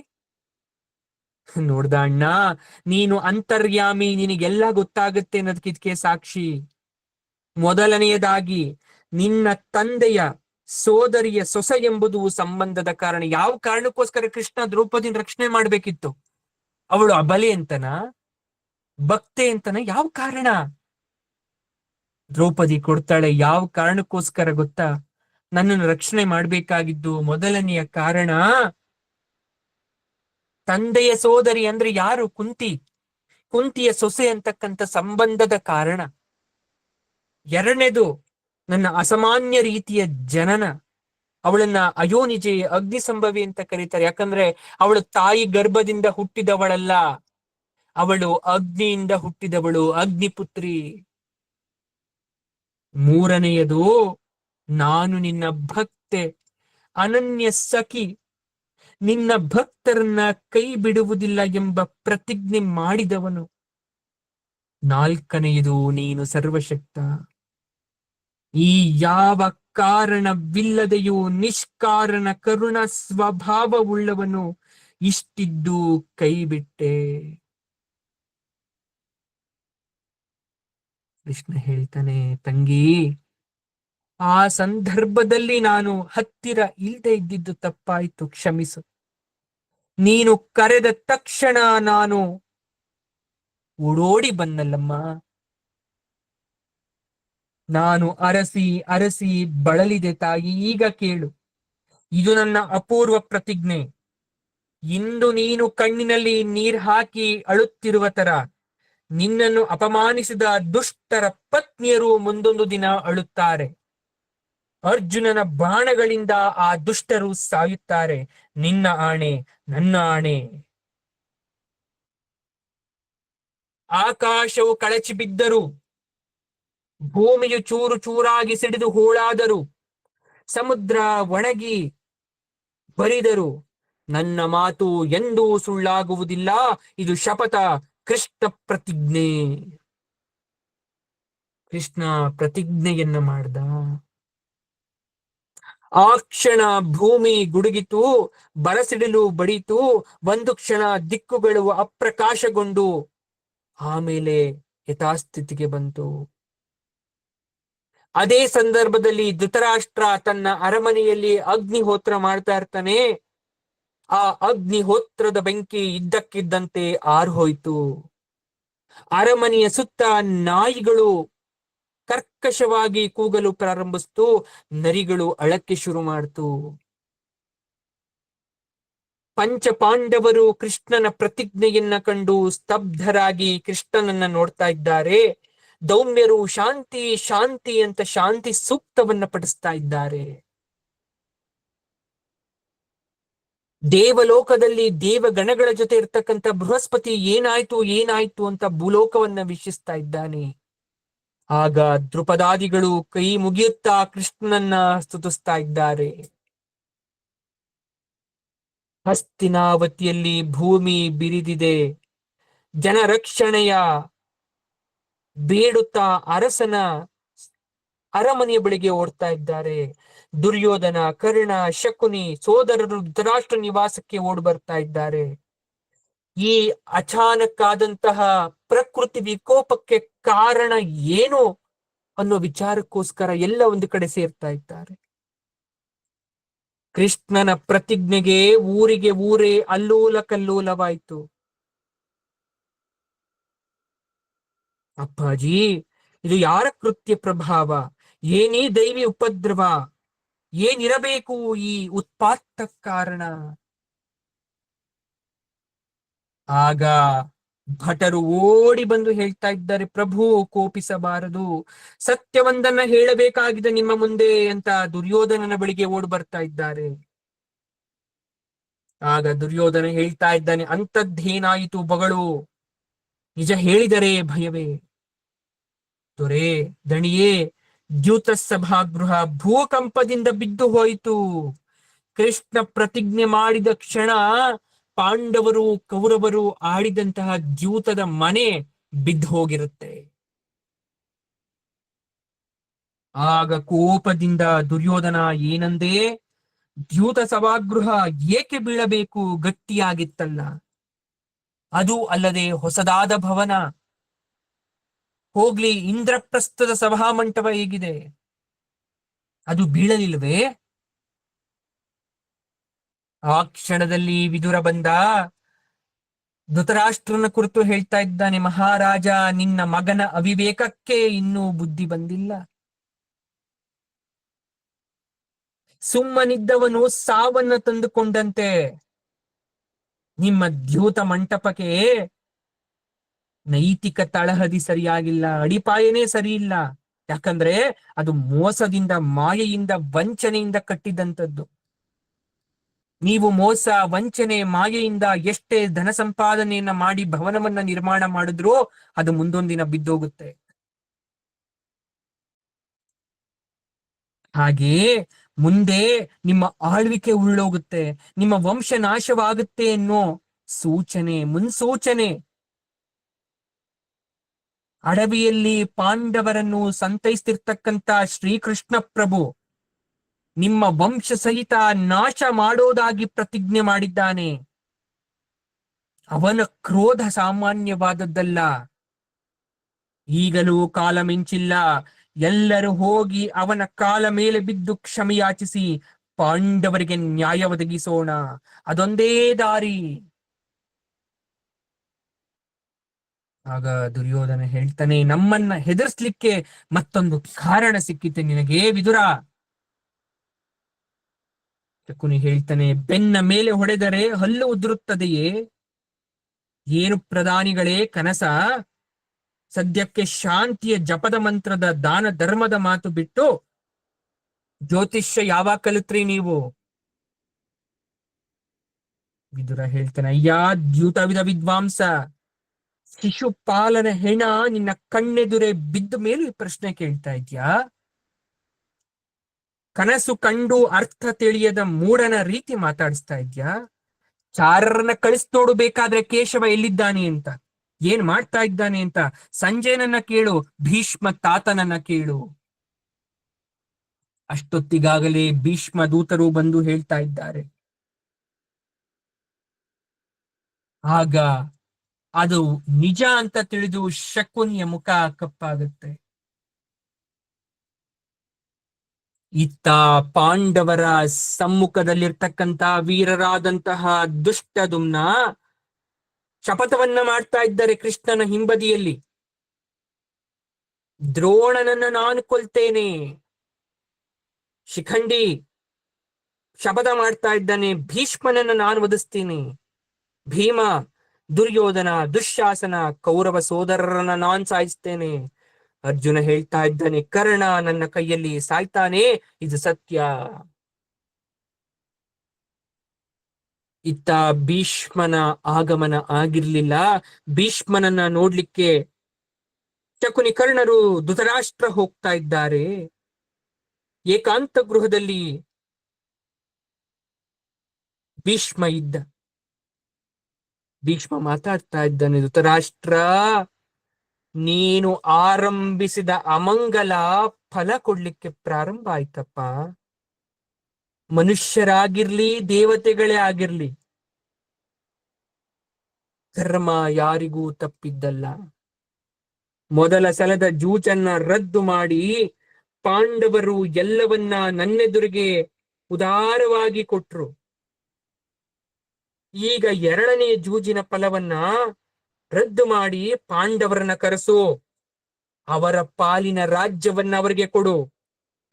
ನೋಡ್ದ ಅಣ್ಣ, ನೀನು ಅಂತರ್ಯಾಮಿ, ನಿನಗೆಲ್ಲ ಗೊತ್ತಾಗುತ್ತೆ ಅನ್ನೋದಕ್ಕಿದ್ಕೆ ಸಾಕ್ಷಿ. ಮೊದಲನೆಯದಾಗಿ, ನಿನ್ನ ತಂದೆಯ ಸೋದರಿಯ ಸೊಸೆ ಎಂಬುದು ಸಂಬಂಧದ ಕಾರಣ. ಯಾವ ಕಾರಣಕ್ಕೋಸ್ಕರ ಕೃಷ್ಣ ದ್ರೌಪದಿನ ರಕ್ಷಣೆ ಮಾಡ್ಬೇಕಿತ್ತು? ಅವಳು ಅಬಲೆ ಅಂತನ, ಭಕ್ತೆ ಅಂತನ? ಯಾವ ಕಾರಣ? ದ್ರೌಪದಿ ಕೊಡ್ತಾಳೆ ಯಾವ ಕಾರಣಕ್ಕೋಸ್ಕರ ಗೊತ್ತಾ? ನನ್ನನ್ನು ರಕ್ಷಣೆ ಮಾಡ್ಬೇಕಾಗಿದ್ದು ಮೊದಲನೆಯ ಕಾರಣ, ತಂದೆಯ ಸೋದರಿ ಅಂದ್ರೆ ಯಾರು? ಕುಂತಿ, ಕುಂತಿಯ ಸೊಸೆ ಅಂತಕ್ಕಂಥ ಸಂಬಂಧದ ಕಾರಣ. ಎರಡನೇದು, ನನ್ನ ಅಸಾಮಾನ್ಯ ರೀತಿಯ ಜನನ. ಅವಳನ್ನ ಅಯೋನಿಜೆ, ಅಗ್ನಿ ಸಂಭವಿ ಅಂತ ಕರೀತಾರೆ. ಯಾಕಂದ್ರೆ ಅವಳು ತಾಯಿ ಗರ್ಭದಿಂದ ಹುಟ್ಟಿದವಳಲ್ಲ, ಅವಳು ಅಗ್ನಿಯಿಂದ ಹುಟ್ಟಿದವಳು, ಅಗ್ನಿಪುತ್ರಿ. ಮೂರನೆಯದು, ನಾನು ನಿನ್ನ ಭಕ್ತೆ, ಅನನ್ಯ ಸಖಿ, ನಿನ್ನ ಭಕ್ತರನ್ನ ಕೈ ಬಿಡುವುದಿಲ್ಲ ಎಂಬ ಪ್ರತಿಜ್ಞೆ ಮಾಡಿದವನು. ನಾಲ್ಕನೆಯದು, ನೀನು ಸರ್ವಶಕ್ತ. ಈ ಯಾವ ಕಾರಣವಿಲ್ಲದೆಯೂ ನಿಷ್ಕಾರಣ ಕರುಣ ಸ್ವಭಾವವುಳ್ಳವನು, ಇಷ್ಟಿದ್ದು ಕೈ ಬಿಟ್ಟೆ. ಕೃಷ್ಣ ಹೇಳ್ತಾನೆ, ತಂಗಿ, ಆ ಸಂದರ್ಭದಲ್ಲಿ ನಾನು ಹತ್ತಿರ ಇಲ್ಲದೆ ಇದ್ದಿದ್ದು ತಪ್ಪಾಯ್ತು, ಕ್ಷಮಿಸು. ನೀನು ಕರೆದ ತಕ್ಷಣ ನಾನು ಓಡೋಡಿ ಬಂದಲ್ಲಮ್ಮ. ನಾನು ಅರಸಿ ಅರಸಿ ಬಳಲಿದೆ ತಾಯಿ. ಈಗ ಕೇಳು, ಇದು ನನ್ನ ಅಪೂರ್ವ ಪ್ರತಿಜ್ಞೆ. ಇಂದು ನೀನು ಕಣ್ಣಿನಲ್ಲಿ ನೀರ್ ಹಾಕಿ ಅಳುತ್ತಿರುವ ತರ ನಿನ್ನನ್ನು ಅಪಮಾನಿಸಿದ ದುಷ್ಟರ ಪತ್ನಿಯರು ಮುಂದೊಂದು ದಿನ ಅಳುತ್ತಾರೆ. ಅರ್ಜುನನ ಬಾಣಗಳಿಂದ ಆ ದುಷ್ಟರು ಸಾಯುತ್ತಾರೆ. ನಿನ್ನ ಆಣೆ, ನನ್ನ ಆಣೆ. ಆಕಾಶವು ಕಳಚಿ ಬಿದ್ದರು, ಭೂಮಿಯು ಚೂರು ಚೂರಾಗಿ ಸಿಡಿದು ಹೋಳಾದರು, ಸಮುದ್ರ ಒಣಗಿ ಬರಿದರು, ನನ್ನ ಮಾತು ಎಂದೂ ಸುಳ್ಳಾಗುವುದಿಲ್ಲ, ಇದು ಶಪಥ, ಕೃಷ್ಣ ಪ್ರತಿಜ್ಞೆ. ಕೃಷ್ಣ ಪ್ರತಿಜ್ಞೆಯನ್ನ ಮಾಡ್ದ. ಆ ಕ್ಷಣ ಭೂಮಿ ಗುಡುಗಿತು, ಬರಸಿಡಿಲು ಬಡಿತು, ಒಂದು ಕ್ಷಣ ದಿಕ್ಕುಗಳು ಅಪ್ರಕಾಶಗೊಂಡು ಆಮೇಲೆ ಯಥಾಸ್ಥಿತಿಗೆ ಬಂತು. ಅದೇ ಸಂದರ್ಭದಲ್ಲಿ ಧೃತರಾಷ್ಟ್ರ ತನ್ನ ಅರಮನೆಯಲ್ಲಿ ಅಗ್ನಿಹೋತ್ರ ಮಾಡ್ತಾ ಇರ್ತಾನೆ. ಆ ಅಗ್ನಿಹೋತ್ರದ ಬೆಂಕಿ ಇದ್ದಕ್ಕಿದ್ದಂತೆ ಆರ್ಹೋಯ್ತು. ಅರಮನೆಯ ಸುತ್ತ ನಾಯಿಗಳು ಕರ್ಕಶವಾಗಿ ಕೂಗಲು ಪ್ರಾರಂಭಿಸ್ತು, ನರಿಗಳು ಅಳಕ್ಕೆ ಶುರು ಮಾಡ್ತು. ಪಂಚಪಾಂಡವರು ಕೃಷ್ಣನ ಪ್ರತಿಜ್ಞೆಯನ್ನ ಕಂಡು ಸ್ತಬ್ಧರಾಗಿ ಕೃಷ್ಣನನ್ನ ನೋಡ್ತಾ ಇದ್ದಾರೆ. ದೌಮ್ಯರು ಶಾಂತಿ ಶಾಂತಿ ಅಂತ ಶಾಂತಿ ಸೂಕ್ತವನ್ನ ಪಡಿಸ್ತಾ ಇದ್ದಾರೆ. ದೇವಲೋಕದಲ್ಲಿ ದೇವಗಣಗಳ ಜೊತೆ ಇರ್ತಕ್ಕಂಥ ಬೃಹಸ್ಪತಿ ಏನಾಯ್ತು ಏನಾಯ್ತು ಅಂತ ಭೂಲೋಕವನ್ನ ವೀಕ್ಷಿಸ್ತಾ ಇದ್ದಾನೆ. ಆಗ ದ್ರುಪದಾದಿಗಳು ಕೈ ಮುಗಿಯುತ್ತಾ ಕೃಷ್ಣನನ್ನ ಸ್ತುತಿಸ್ತಾ ಇದ್ದಾರೆ. ಹಸ್ತಿನಾವತಿಯಲ್ಲಿ ಭೂಮಿ ಬಿರಿದಿದೆ. ಜನರಕ್ಷಣೆಯ ಬೇಡುತ್ತಾ ಅರಸನ ಅರಮನೆಯ ಬಳಿಗೆ ಓಡ್ತಾ ಇದ್ದಾರೆ. ದುರ್ಯೋಧನ, ಕರ್ಣ, ಶಕುನಿ ಸೋದರರು ಧೃತರಾಷ್ಟ್ರ ನಿವಾಸಕ್ಕೆ ಓಡಿ ಬರ್ತಾ ಇದ್ದಾರೆ. ಈ ಅಚಾನಕ್ ಆದಂತಹ ಪ್ರಕೃತಿ ವಿಕೋಪಕ್ಕೆ ಕಾರಣ ಏನು ಅನ್ನೋ ವಿಚಾರಕ್ಕೋಸ್ಕರ ಎಲ್ಲ ಒಂದು ಕಡೆ ಸೇರ್ತಾ ಇದ್ದಾರೆ. ಕೃಷ್ಣನ ಪ್ರತಿಜ್ಞೆಗೆ ಊರಿಗೆ ಊರೇ ಅಲ್ಲೋಲ ಕಲ್ಲೋಲವಾಯಿತು. ಅಪ್ಪಾಜಿ, ಇದು ಯಾರ ಕೃತ್ಯ ಪ್ರಭಾವ? ಏನೇ ದೈವಿ ಉಪದ್ರವ? ಏನಿರಬೇಕು ಈ ಉತ್ಪಾತ ಕಾರಣ? ಆಗ ಭಟರು ಓಡಿ ಬಂದು ಹೇಳ್ತಾ ಇದ್ದಾರೆ, ಪ್ರಭು ಕೋಪಿಸಬಾರದು, ಸತ್ಯವೊಂದನ್ನ ಹೇಳಬೇಕಾಗಿದೆ ನಿಮ್ಮ ಮುಂದೆ ಅಂತ ದುರ್ಯೋಧನನ ಬಳಿಗೆ ಓಡಿ ಬರ್ತಾ ಇದ್ದಾರೆ. ಆಗ ದುರ್ಯೋಧನ ಹೇಳ್ತಾ ಇದ್ದಾನೆ, ಅಂತದ್ದೇನಾಯಿತು ಬಗಳು, ನಿಜ ಹೇಳಿದರೆ ಭಯವೇ. ದೊರೆ, ದಣಿಯೇ, ದ್ಯೂತ ಸಭಾಗೃಹ ಭೂಕಂಪದಿಂದ ಬಿದ್ದು ಹೋಯಿತು. ಕೃಷ್ಣ ಪ್ರತಿಜ್ಞೆ ಮಾಡಿದ ಕ್ಷಣ ಪಾಂಡವರು ಕೌರವರು ಆಡಿದಂತಹ ದ್ಯೂತದ ಮನೆ ಬಿದ್ದು ಹೋಗಿರುತ್ತೆ. ಆಗ ಕೋಪದಿಂದ ದುರ್ಯೋಧನ ಏನಂದೇ, ದ್ಯೂತ ಸಭಾಗೃಹ ಏಕೆ ಬೀಳಬೇಕು, ಗಟ್ಟಿಯಾಗಿತ್ತಲ್ಲ. ಅದು ಅಲ್ಲದೆ ಹೊಸದಾದ ಭವನ, ಹೋಗ್ಲಿ ಇಂದ್ರಪ್ರಸ್ಥದ ಸಭಾಮಂಟಪ ಹೇಗಿದೆ, ಅದು ಬೀಳಲಿಲ್ವೇ? ಆ ಕ್ಷಣದಲ್ಲಿ ವಿದುರ ಬಂದ. ಧೃತರಾಷ್ಟ್ರನ ಕುರಿತು ಹೇಳ್ತಾ ಇದ್ದಾನೆ, ಮಹಾರಾಜ, ನಿನ್ನ ಮಗನ ಅವಿವೇಕಕ್ಕೆ ಇನ್ನೂ ಬುದ್ಧಿ ಬಂದಿಲ್ಲ. ಸುಮ್ಮನಿದ್ದವನು ಸಾವನ್ನ ತಂದುಕೊಂಡಂತೆ. ನಿಮ್ಮ ದ್ಯೂತ ಮಂಟಪಕ್ಕೆ ನೈತಿಕ ತಳಹದಿ ಸರಿಯಾಗಿಲ್ಲ, ಅಡಿಪಾಯನೇ ಸರಿ ಇಲ್ಲ. ಯಾಕಂದ್ರೆ ಅದು ಮೋಸದಿಂದ, ಮಾಯೆಯಿಂದ, ವಂಚನೆಯಿಂದ ಕಟ್ಟಿದಂಥದ್ದು. ನೀವು ಮೋಸ, ವಂಚನೆ, ಮಾಯೆಯಿಂದ ಎಷ್ಟೇ ಧನ ಸಂಪಾದನೆಯನ್ನ ಮಾಡಿ ಭವನವನ್ನ ನಿರ್ಮಾಣ ಮಾಡಿದ್ರೂ ಅದು ಮುಂದೊಂದಿನ ಬಿದ್ದೋಗುತ್ತೆ. ಹಾಗೆಯೇ ಮುಂದೆ ನಿಮ್ಮ ಆಳ್ವಿಕೆ ಉಳ್ಳೋಗುತ್ತೆ, ನಿಮ್ಮ ವಂಶ ನಾಶವಾಗುತ್ತೆ ಅನ್ನೋ ಸೂಚನೆ, ಮುನ್ಸೂಚನೆ. ಅಡವಿಯಲ್ಲಿ ಪಾಂಡವರನ್ನು ಸಂತೈಸ್ತಿರ್ತಕ್ಕಂಥ ಶ್ರೀಕೃಷ್ಣ ಪ್ರಭು ನಿಮ್ಮ ವಂಶ ಸಹಿತ ನಾಶ ಮಾಡೋದಾಗಿ ಪ್ರತಿಜ್ಞೆ ಮಾಡಿದ್ದಾನೆ. ಅವನ ಕ್ರೋಧ ಸಾಮಾನ್ಯವಾದದ್ದಲ್ಲ. ಈಗಲೂ ಕಾಲ ಮಿಂಚಿಲ್ಲ. ಎಲ್ಲರೂ ಹೋಗಿ ಅವನ ಕಾಲ ಮೇಲೆ ಬಿದ್ದು ಕ್ಷಮೆಯಾಚಿಸಿ ಪಾಂಡವರಿಗೆ ನ್ಯಾಯ ಒದಗಿಸೋಣ. ಅದೊಂದೇ ದಾರಿ. ಆಗ ದುರ್ಯೋಧನ ಹೇಳ್ತಾನೆ, ನಮ್ಮನ್ನ ಹೆದರ್ಸ್ಲಿಕ್ಕೆ ಮತ್ತೊಂದು ಕಾರಣ ಸಿಕ್ಕಿತೆ ನಿನಗೆ ವಿದುರ. ಶಕುನಿ ಹೇಳ್ತಾನೆ, ಬೆನ್ನ ಮೇಲೆ ಹೊಡೆದರೆ ಹಲ್ಲು ಉದುರುತ್ತದೆಯೇ? ಏನು ಪ್ರಧಾನಿಗಳೇ ಕನಸ? ಸದ್ಯಕ್ಕೆ ಶಾಂತಿಯ ಜಪದ ಮಂತ್ರದ ದಾನ ಧರ್ಮದ ಮಾತು ಬಿಟ್ಟು ಜ್ಯೋತಿಷ್ಯ ಯಾವಾಗ ಕಲಿತ್ರಿ ನೀವು? ವಿದುರ ಹೇಳ್ತಾನೆ, ಅಯ್ಯ ದ್ಯೂತವಿದ ವಿದ್ವಾಂಸ, ಶಿಶುಪಾಲನ ಹೆಣ ನಿನ್ನ ಕಣ್ಣೆದುರೆ ಬಿದ್ದ ಮೇಲೂ ಈ ಪ್ರಶ್ನೆ ಕೇಳ್ತಾ ಇದ್ಯಾ? ಕನಸು ಕಂಡು ಅರ್ಥ ತಿಳಿಯದ ಮೂಢನ ರೀತಿ ಮಾತಾಡಿಸ್ತಾ ಇದ್ಯಾ? ಚಾರರನ್ನ ಕಳಿಸ್ ನೋಡು ಬೇಕಾದ್ರೆ ಕೇಶವ ಎಲ್ಲಿದ್ದಾನೆ ಅಂತ, ಏನ್ ಮಾಡ್ತಾ ಇದ್ದಾನೆ ಅಂತ. ಸಂಜಯನನ್ನ ಕೇಳು, ಭೀಷ್ಮ ತಾತನನ್ನ ಕೇಳು. ಅಷ್ಟೊತ್ತಿಗಾಗಲೇ ಭೀಷ್ಮ ದೂತರು ಬಂದು ಹೇಳ್ತಾ ಇದ್ದಾರೆ. ಆಗ ಅದು ನಿಜ ಅಂತ ತಿಳಿದು ಶಕುನಿಯ ಮುಖ ಕಪ್ಪಾಗುತ್ತೆ. ಇತ್ತ ಪಾಂಡವರ ಸಮ್ಮುಖದಲ್ಲಿರ್ತಕ್ಕಂತ ವೀರರಾದಂತಹ ದುಷ್ಟದುಮ್ನ ಶಪಥವನ್ನ ಮಾಡ್ತಾ ಇದ್ದಾರೆ ಕೃಷ್ಣನ ಹಿಂಬದಿಯಲ್ಲಿ. ದ್ರೋಣನನ್ನ ನಾನು ಕೊಲ್ತೇನೆ. ಶಿಖಂಡಿ ಶಪಥ ಮಾಡ್ತಾ ಇದ್ದಾನೆ, ಭೀಷ್ಮನನ್ನ ನಾನು ವಧಿಸ್ತೀನಿ. ಭೀಮ, ದುರ್ಯೋಧನ, ದುಶ್ಯಾಸನ, ಕೌರವ ಸೋದರರನ್ನ ನಾನ್ ಸಾಯಿಸ್ತೇನೆ. ಅರ್ಜುನ ಹೇಳ್ತಾ ಇದ್ದಾನೆ, ಕರ್ಣ ನನ್ನ ಕೈಯಲ್ಲಿ ಸಾಯ್ತಾನೆ, ಇದು ಸತ್ಯ. ಇತ್ತ ಭೀಷ್ಮನ ಆಗಮನ ಆಗಿರ್ಲಿಲ್ಲ. ಭೀಷ್ಮನನ್ನ ನೋಡ್ಲಿಕ್ಕೆ ಶಕುನಿ ಕರ್ಣರು ಧೃತರಾಷ್ಟ್ರ ಹೋಗ್ತಾ ಇದ್ದಾರೆ. ಏಕಾಂತ ಗೃಹದಲ್ಲಿ ಭೀಷ್ಮ ಇದ್ದ. ಭೀಷ್ಮ ಮಾತಾಡ್ತಾ ಇದ್ದಾನೆ, ಧೃತರಾಷ್ಟ್ರ, ನೀನು ಆರಂಭಿಸಿದ ಅಮಂಗಲ ಫಲ ಕೊಡ್ಲಿಕ್ಕೆ ಪ್ರಾರಂಭ ಆಯ್ತಪ್ಪ. ಮನುಷ್ಯರಾಗಿರ್ಲಿ ದೇವತೆಗಳೇ ಆಗಿರ್ಲಿ, ಧರ್ಮ ಯಾರಿಗೂ ತಪ್ಪಿದ್ದಲ್ಲ. ಮೊದಲ ಸಲದ ಜೂಜನ್ನ ರದ್ದು ಮಾಡಿ ಪಾಂಡವರು ಎಲ್ಲವನ್ನ ನನ್ನೆದುರಿಗೆ ಉದಾರವಾಗಿ ಕೊಟ್ರು. ಈಗ ಎರಡನೆಯ ಜೂಜಿನ ಫಲವನ್ನ ರದ್ದು ಮಾಡಿ ಪಾಂಡವರನ್ನ ಕರೆಸು, ಅವರ ಪಾಲಿನ ರಾಜ್ಯವನ್ನ ಅವರಿಗೆ ಕೊಡು.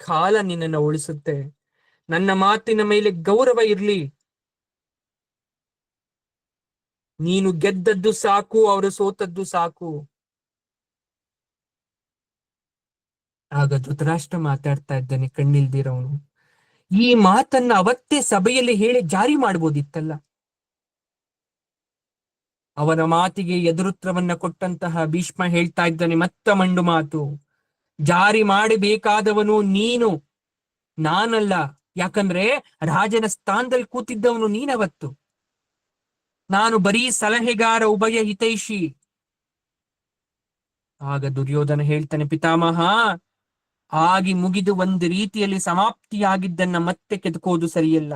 ಕಾಲ ನಿನ್ನನ್ನು ಉಳಿಸುತ್ತೆ. ನನ್ನ ಮಾತಿನ ಮೇಲೆ ಗೌರವ ಇರ್ಲಿ. ನೀನು ಗೆದ್ದದ್ದು ಸಾಕು, ಅವರು ಸೋತದ್ದು ಸಾಕು. ಆಗ ಧೃತರಾಷ್ಟ್ರ ಮಾತಾಡ್ತಾ ಇದ್ದಾನೆ, ಕಣ್ಣಿಲ್ದಿರೋನು. ಈ ಮಾತನ್ನ ಅವತ್ತೇ ಸಭೆಯಲ್ಲಿ ಹೇಳಿ ಜಾರಿ ಮಾಡ್ಬೋದಿತ್ತಲ್ಲ. ಅವನ ಮಾತಿಗೆ ಎದುರುತ್ತರವನ್ನ ಕೊಟ್ಟಂತಹ ಭೀಷ್ಮ ಹೇಳ್ತಾ ಇದ್ದಾನೆ, ಮತ್ತ ಮಂಡು ಮಾತು. ಜಾರಿ ಮಾಡಬೇಕಾದವನು ನೀನು, ನಾನಲ್ಲ. ಯಾಕಂದ್ರೆ ರಾಜನ ಸ್ಥಾನದಲ್ಲಿ ಕೂತಿದ್ದವನು ನೀನವತ್ತು. ನಾನು ಬರೀ ಸಲಹೆಗಾರ, ಉಭಯ ಹಿತೈಷಿ. ಆಗ ದುರ್ಯೋಧನ ಹೇಳ್ತಾನೆ, ಪಿತಾಮಹ, ಆಗಿ ಮುಗಿದು ಒಂದು ರೀತಿಯಲ್ಲಿ ಸಮಾಪ್ತಿಯಾಗಿದ್ದನ್ನ ಮತ್ತೆ ಕೆದಕೋದು ಸರಿಯಲ್ಲ.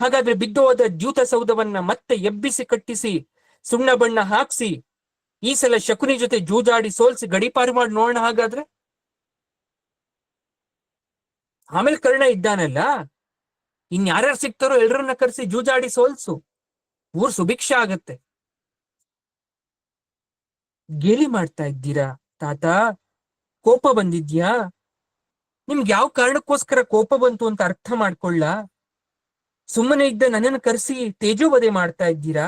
ಹಾಗಾದ್ರೆ ಬಿದ್ದೋದ ದ್ಯೂತ ಸೌಧವನ್ನ ಮತ್ತೆ ಎಬ್ಬಿಸಿ ಕಟ್ಟಿಸಿ ಸುಣ್ಣ ಬಣ್ಣ ಹಾಕ್ಸಿ ಈ ಸಲ ಶಕುನಿ ಜೊತೆ ಜೂಜಾಡಿ ಸೋಲ್ಸಿ ಗಡಿಪಾರು ಮಾಡಿ ನೋಡೋಣ. ಹಾಗಾದ್ರೆ ಆಮೇಲೆ ಕರ್ಣ ಇದ್ದಾನಲ್ಲ, ಇನ್ಯಾರ್ಯಾರು ಸಿಗ್ತಾರೋ ಎಲ್ಲರನ್ನ ಕರೆಸಿ ಜೂಜಾಡಿ ಸೋಲ್ಸು, ಊರ್ ಸುಭಿಕ್ಷ ಆಗತ್ತೆ. ಗೇಲಿ ಮಾಡ್ತಾ ಇದ್ದೀರಾ ತಾತ? ಕೋಪ ಬಂದಿದ್ಯಾ? ನಿಮ್ಗೆ ಯಾವ ಕಾರಣಕ್ಕೋಸ್ಕರ ಕೋಪ ಬಂತು ಅಂತ ಅರ್ಥ ಮಾಡ್ಕೊಳ್ಳ. ಸುಮ್ಮನೆ ಇದ್ದ ನನ್ನನ್ನು ಕರೆಸಿ ತೇಜೋವಧೆ ಮಾಡ್ತಾ ಇದ್ದೀರಾ?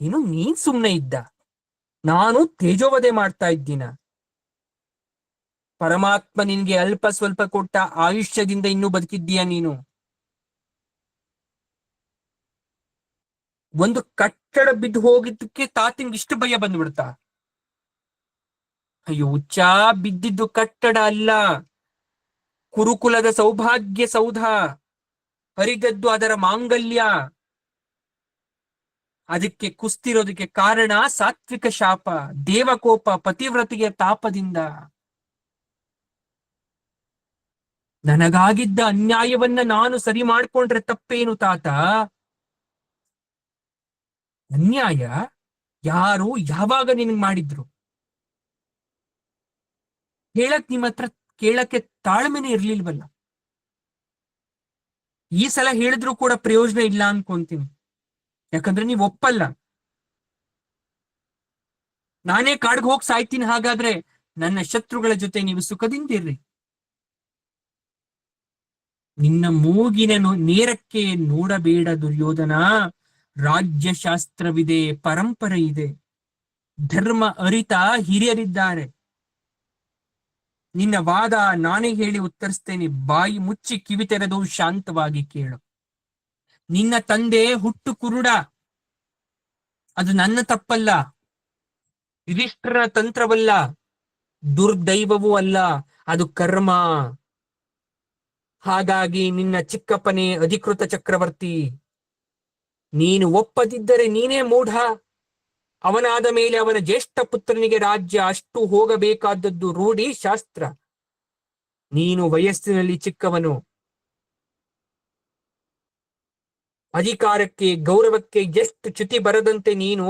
ಇನ್ನು ನೀನ್ ಸುಮ್ಮನೆ ಇದ್ದ, ನಾನು ತೇಜೋವಧೆ ಮಾಡ್ತಾ ಇದ್ದೀನ? ಪರಮಾತ್ಮ ನಿನ್ಗೆ ಅಲ್ಪ ಸ್ವಲ್ಪ ಕೊಟ್ಟ ಆಯುಷ್ಯದಿಂದ ಇನ್ನೂ ಬದುಕಿದ್ದೀಯ ನೀನು. ಒಂದು ಕಟ್ಟಡ ಬಿದ್ದು ಹೋಗಿದ್ದಕ್ಕೆ ತಾತಿಂಗ್ ಇಷ್ಟು ಭಯ ಬಂದ್ಬಿಡ್ತಾ? ಅಯ್ಯೋ ಹುಚ್ಚ, ಬಿದ್ದಿದ್ದು ಕಟ್ಟಡ ಅಲ್ಲ, ಕುರುಕುಲದ ಸೌಭಾಗ್ಯ ಸೌಧ. ಹರಿದದ್ದು ಅದರ ಮಾಂಗಲ್ಯ. ಅದಕ್ಕೆ ಕುಸ್ತಿರೋದಕ್ಕೆ ಕಾರಣ ಸಾತ್ವಿಕ ಶಾಪ, ದೇವಕೋಪ, ಪತಿವ್ರತಿಗೆ ತಾಪದಿಂದ. ನನಗಾಗಿದ್ದ ಅನ್ಯಾಯವನ್ನ ನಾನು ಸರಿ ಮಾಡ್ಕೊಂಡ್ರೆ ತಪ್ಪೇನು ತಾತ? ಅನ್ಯಾಯ ಯಾರು ಯಾವಾಗ ನಿನಗ್ ಮಾಡಿದ್ರು? ಹೇಳಕ್ ನಿಮ್ಮ ಹತ್ರ ಕೇಳಕ್ಕೆ ತಾಳ್ಮೆನೆ ಇರ್ಲಿಲ್ವಲ್ಲ. ಈ ಸಲ ಹೇಳಿದ್ರು ಕೂಡ ಪ್ರಯೋಜನ ಇಲ್ಲ ಅನ್ಕೊಂತೀನಿ. ಯಾಕಂದ್ರೆ ನೀವು ಒಪ್ಪಲ್ಲ. ನಾನೇ ಕಾಡ್ಗೆ ಹೋಗಿ ಸಾಯ್ತೀನಿ. ಹಾಗಾದ್ರೆ ನನ್ನ ಶತ್ರುಗಳ ಜೊತೆ ನೀವು ಸುಖದಿಂದಿರ್ರಿ. ನಿನ್ನ ಮೂಗಿನ ನೇರಕ್ಕೆ ನೋಡಬೇಡ ದುರ್ಯೋಧನ. ರಾಜ್ಯಶಾಸ್ತ್ರವಿದೆ, ಪರಂಪರೆ ಇದೆ, ಧರ್ಮ ಅರಿತ ಹಿರಿಯರಿದ್ದಾರೆ. ನಿನ್ನ ವಾದ ನಾನೇ ಹೇಳಿ ಉತ್ತರಿಸ್ತೇನೆ. ಬಾಯಿ ಮುಚ್ಚಿ ಕಿವಿ ತೆರೆದು ಶಾಂತವಾಗಿ ಕೇಳು. ನಿನ್ನ ತಂದೆ ಹುಟ್ಟು ಕುರುಡ. ಅದು ನನ್ನ ತಪ್ಪಲ್ಲ, ಯುಧಿಷ್ಠಿರನ ತಂತ್ರವಲ್ಲ, ದುರ್ದೈವವೂ ಅಲ್ಲ, ಅದು ಕರ್ಮ. ಹಾಗಾಗಿ ನಿನ್ನ ಚಿಕ್ಕಪ್ಪನೇ ಅಧಿಕೃತ ಚಕ್ರವರ್ತಿ. ನೀನು ಒಪ್ಪದಿದ್ದರೆ ನೀನೇ ಮೂಢ. ಅವನಾದ ಮೇಲೆ ಅವನ ಜ್ಯೇಷ್ಠ ಪುತ್ರನಿಗೆ ರಾಜ್ಯ ಅಷ್ಟು ಹೋಗಬೇಕಾದದ್ದು ರೂಢಿ ಶಾಸ್ತ್ರ. ನೀನು ವಯಸ್ಸಿನಲ್ಲಿ ಚಿಕ್ಕವನು. ಅಧಿಕಾರಕ್ಕೆ ಗೌರವಕ್ಕೆ ಎಷ್ಟು ಚ್ಯುತಿ ಬರದಂತೆ ನೀನು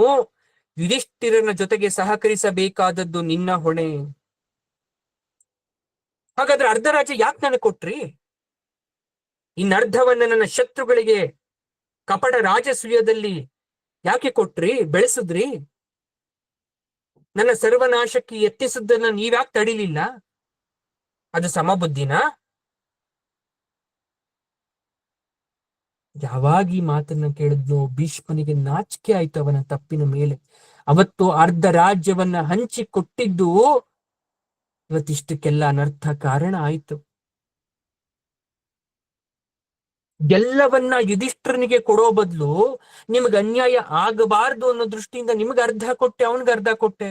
ಯುಧಿಷ್ಠಿರನ ಜೊತೆಗೆ ಸಹಕರಿಸಬೇಕಾದದ್ದು ನಿನ್ನ ಹೊಣೆ. ಹಾಗಾದ್ರೆ ಅರ್ಧ ರಾಜ್ಯ ಯಾಕೆ ನನಗೆ ಕೊಟ್ರಿ? ಇನ್ನರ್ಧವನ್ನ ನನ್ನ ಶತ್ರುಗಳಿಗೆ ಕಪಟ ರಾಜಸೂಯದಲ್ಲಿ ಯಾಕೆ ಕೊಟ್ರಿ, ಬೆಳೆಸಿದ್ರಿ? ನನ್ನ ಸರ್ವನಾಶಕ್ಕೆ ಯತ್ನಿಸಿದ್ದನ್ನ ನೀವ್ಯಾಕೆ ತಡಿಲಿಲ್ಲ? ಅದು ಸಮಬುದ್ಧಿನ? ಯಾವಾಗ ಈ ಮಾತನ್ನ ಕೇಳಿದ್ನೋ ಭೀಷ್ಮನಿಗೆ ನಾಚಿಕೆ ಆಯ್ತು ಅವನ ತಪ್ಪಿನ ಮೇಲೆ. ಅವತ್ತು ಅರ್ಧ ರಾಜ್ಯವನ್ನ ಹಂಚಿ ಕೊಟ್ಟಿದ್ದು ಇವತ್ತಿಷ್ಟಕ್ಕೆಲ್ಲ ಅನರ್ಥ ಕಾರಣ ಆಯ್ತು. ಎಲ್ಲವನ್ನ ಯುಧಿಷ್ಠಿರನಿಗೆ ಕೊಡೋ ಬದಲು ನಿಮ್ಗೆ ಅನ್ಯಾಯ ಆಗಬಾರ್ದು ಅನ್ನೋ ದೃಷ್ಟಿಯಿಂದ ನಿಮ್ಗೆ ಅರ್ಧ ಕೊಟ್ಟೆ, ಅವನ್ಗೆ ಅರ್ಧ ಕೊಟ್ಟೆ.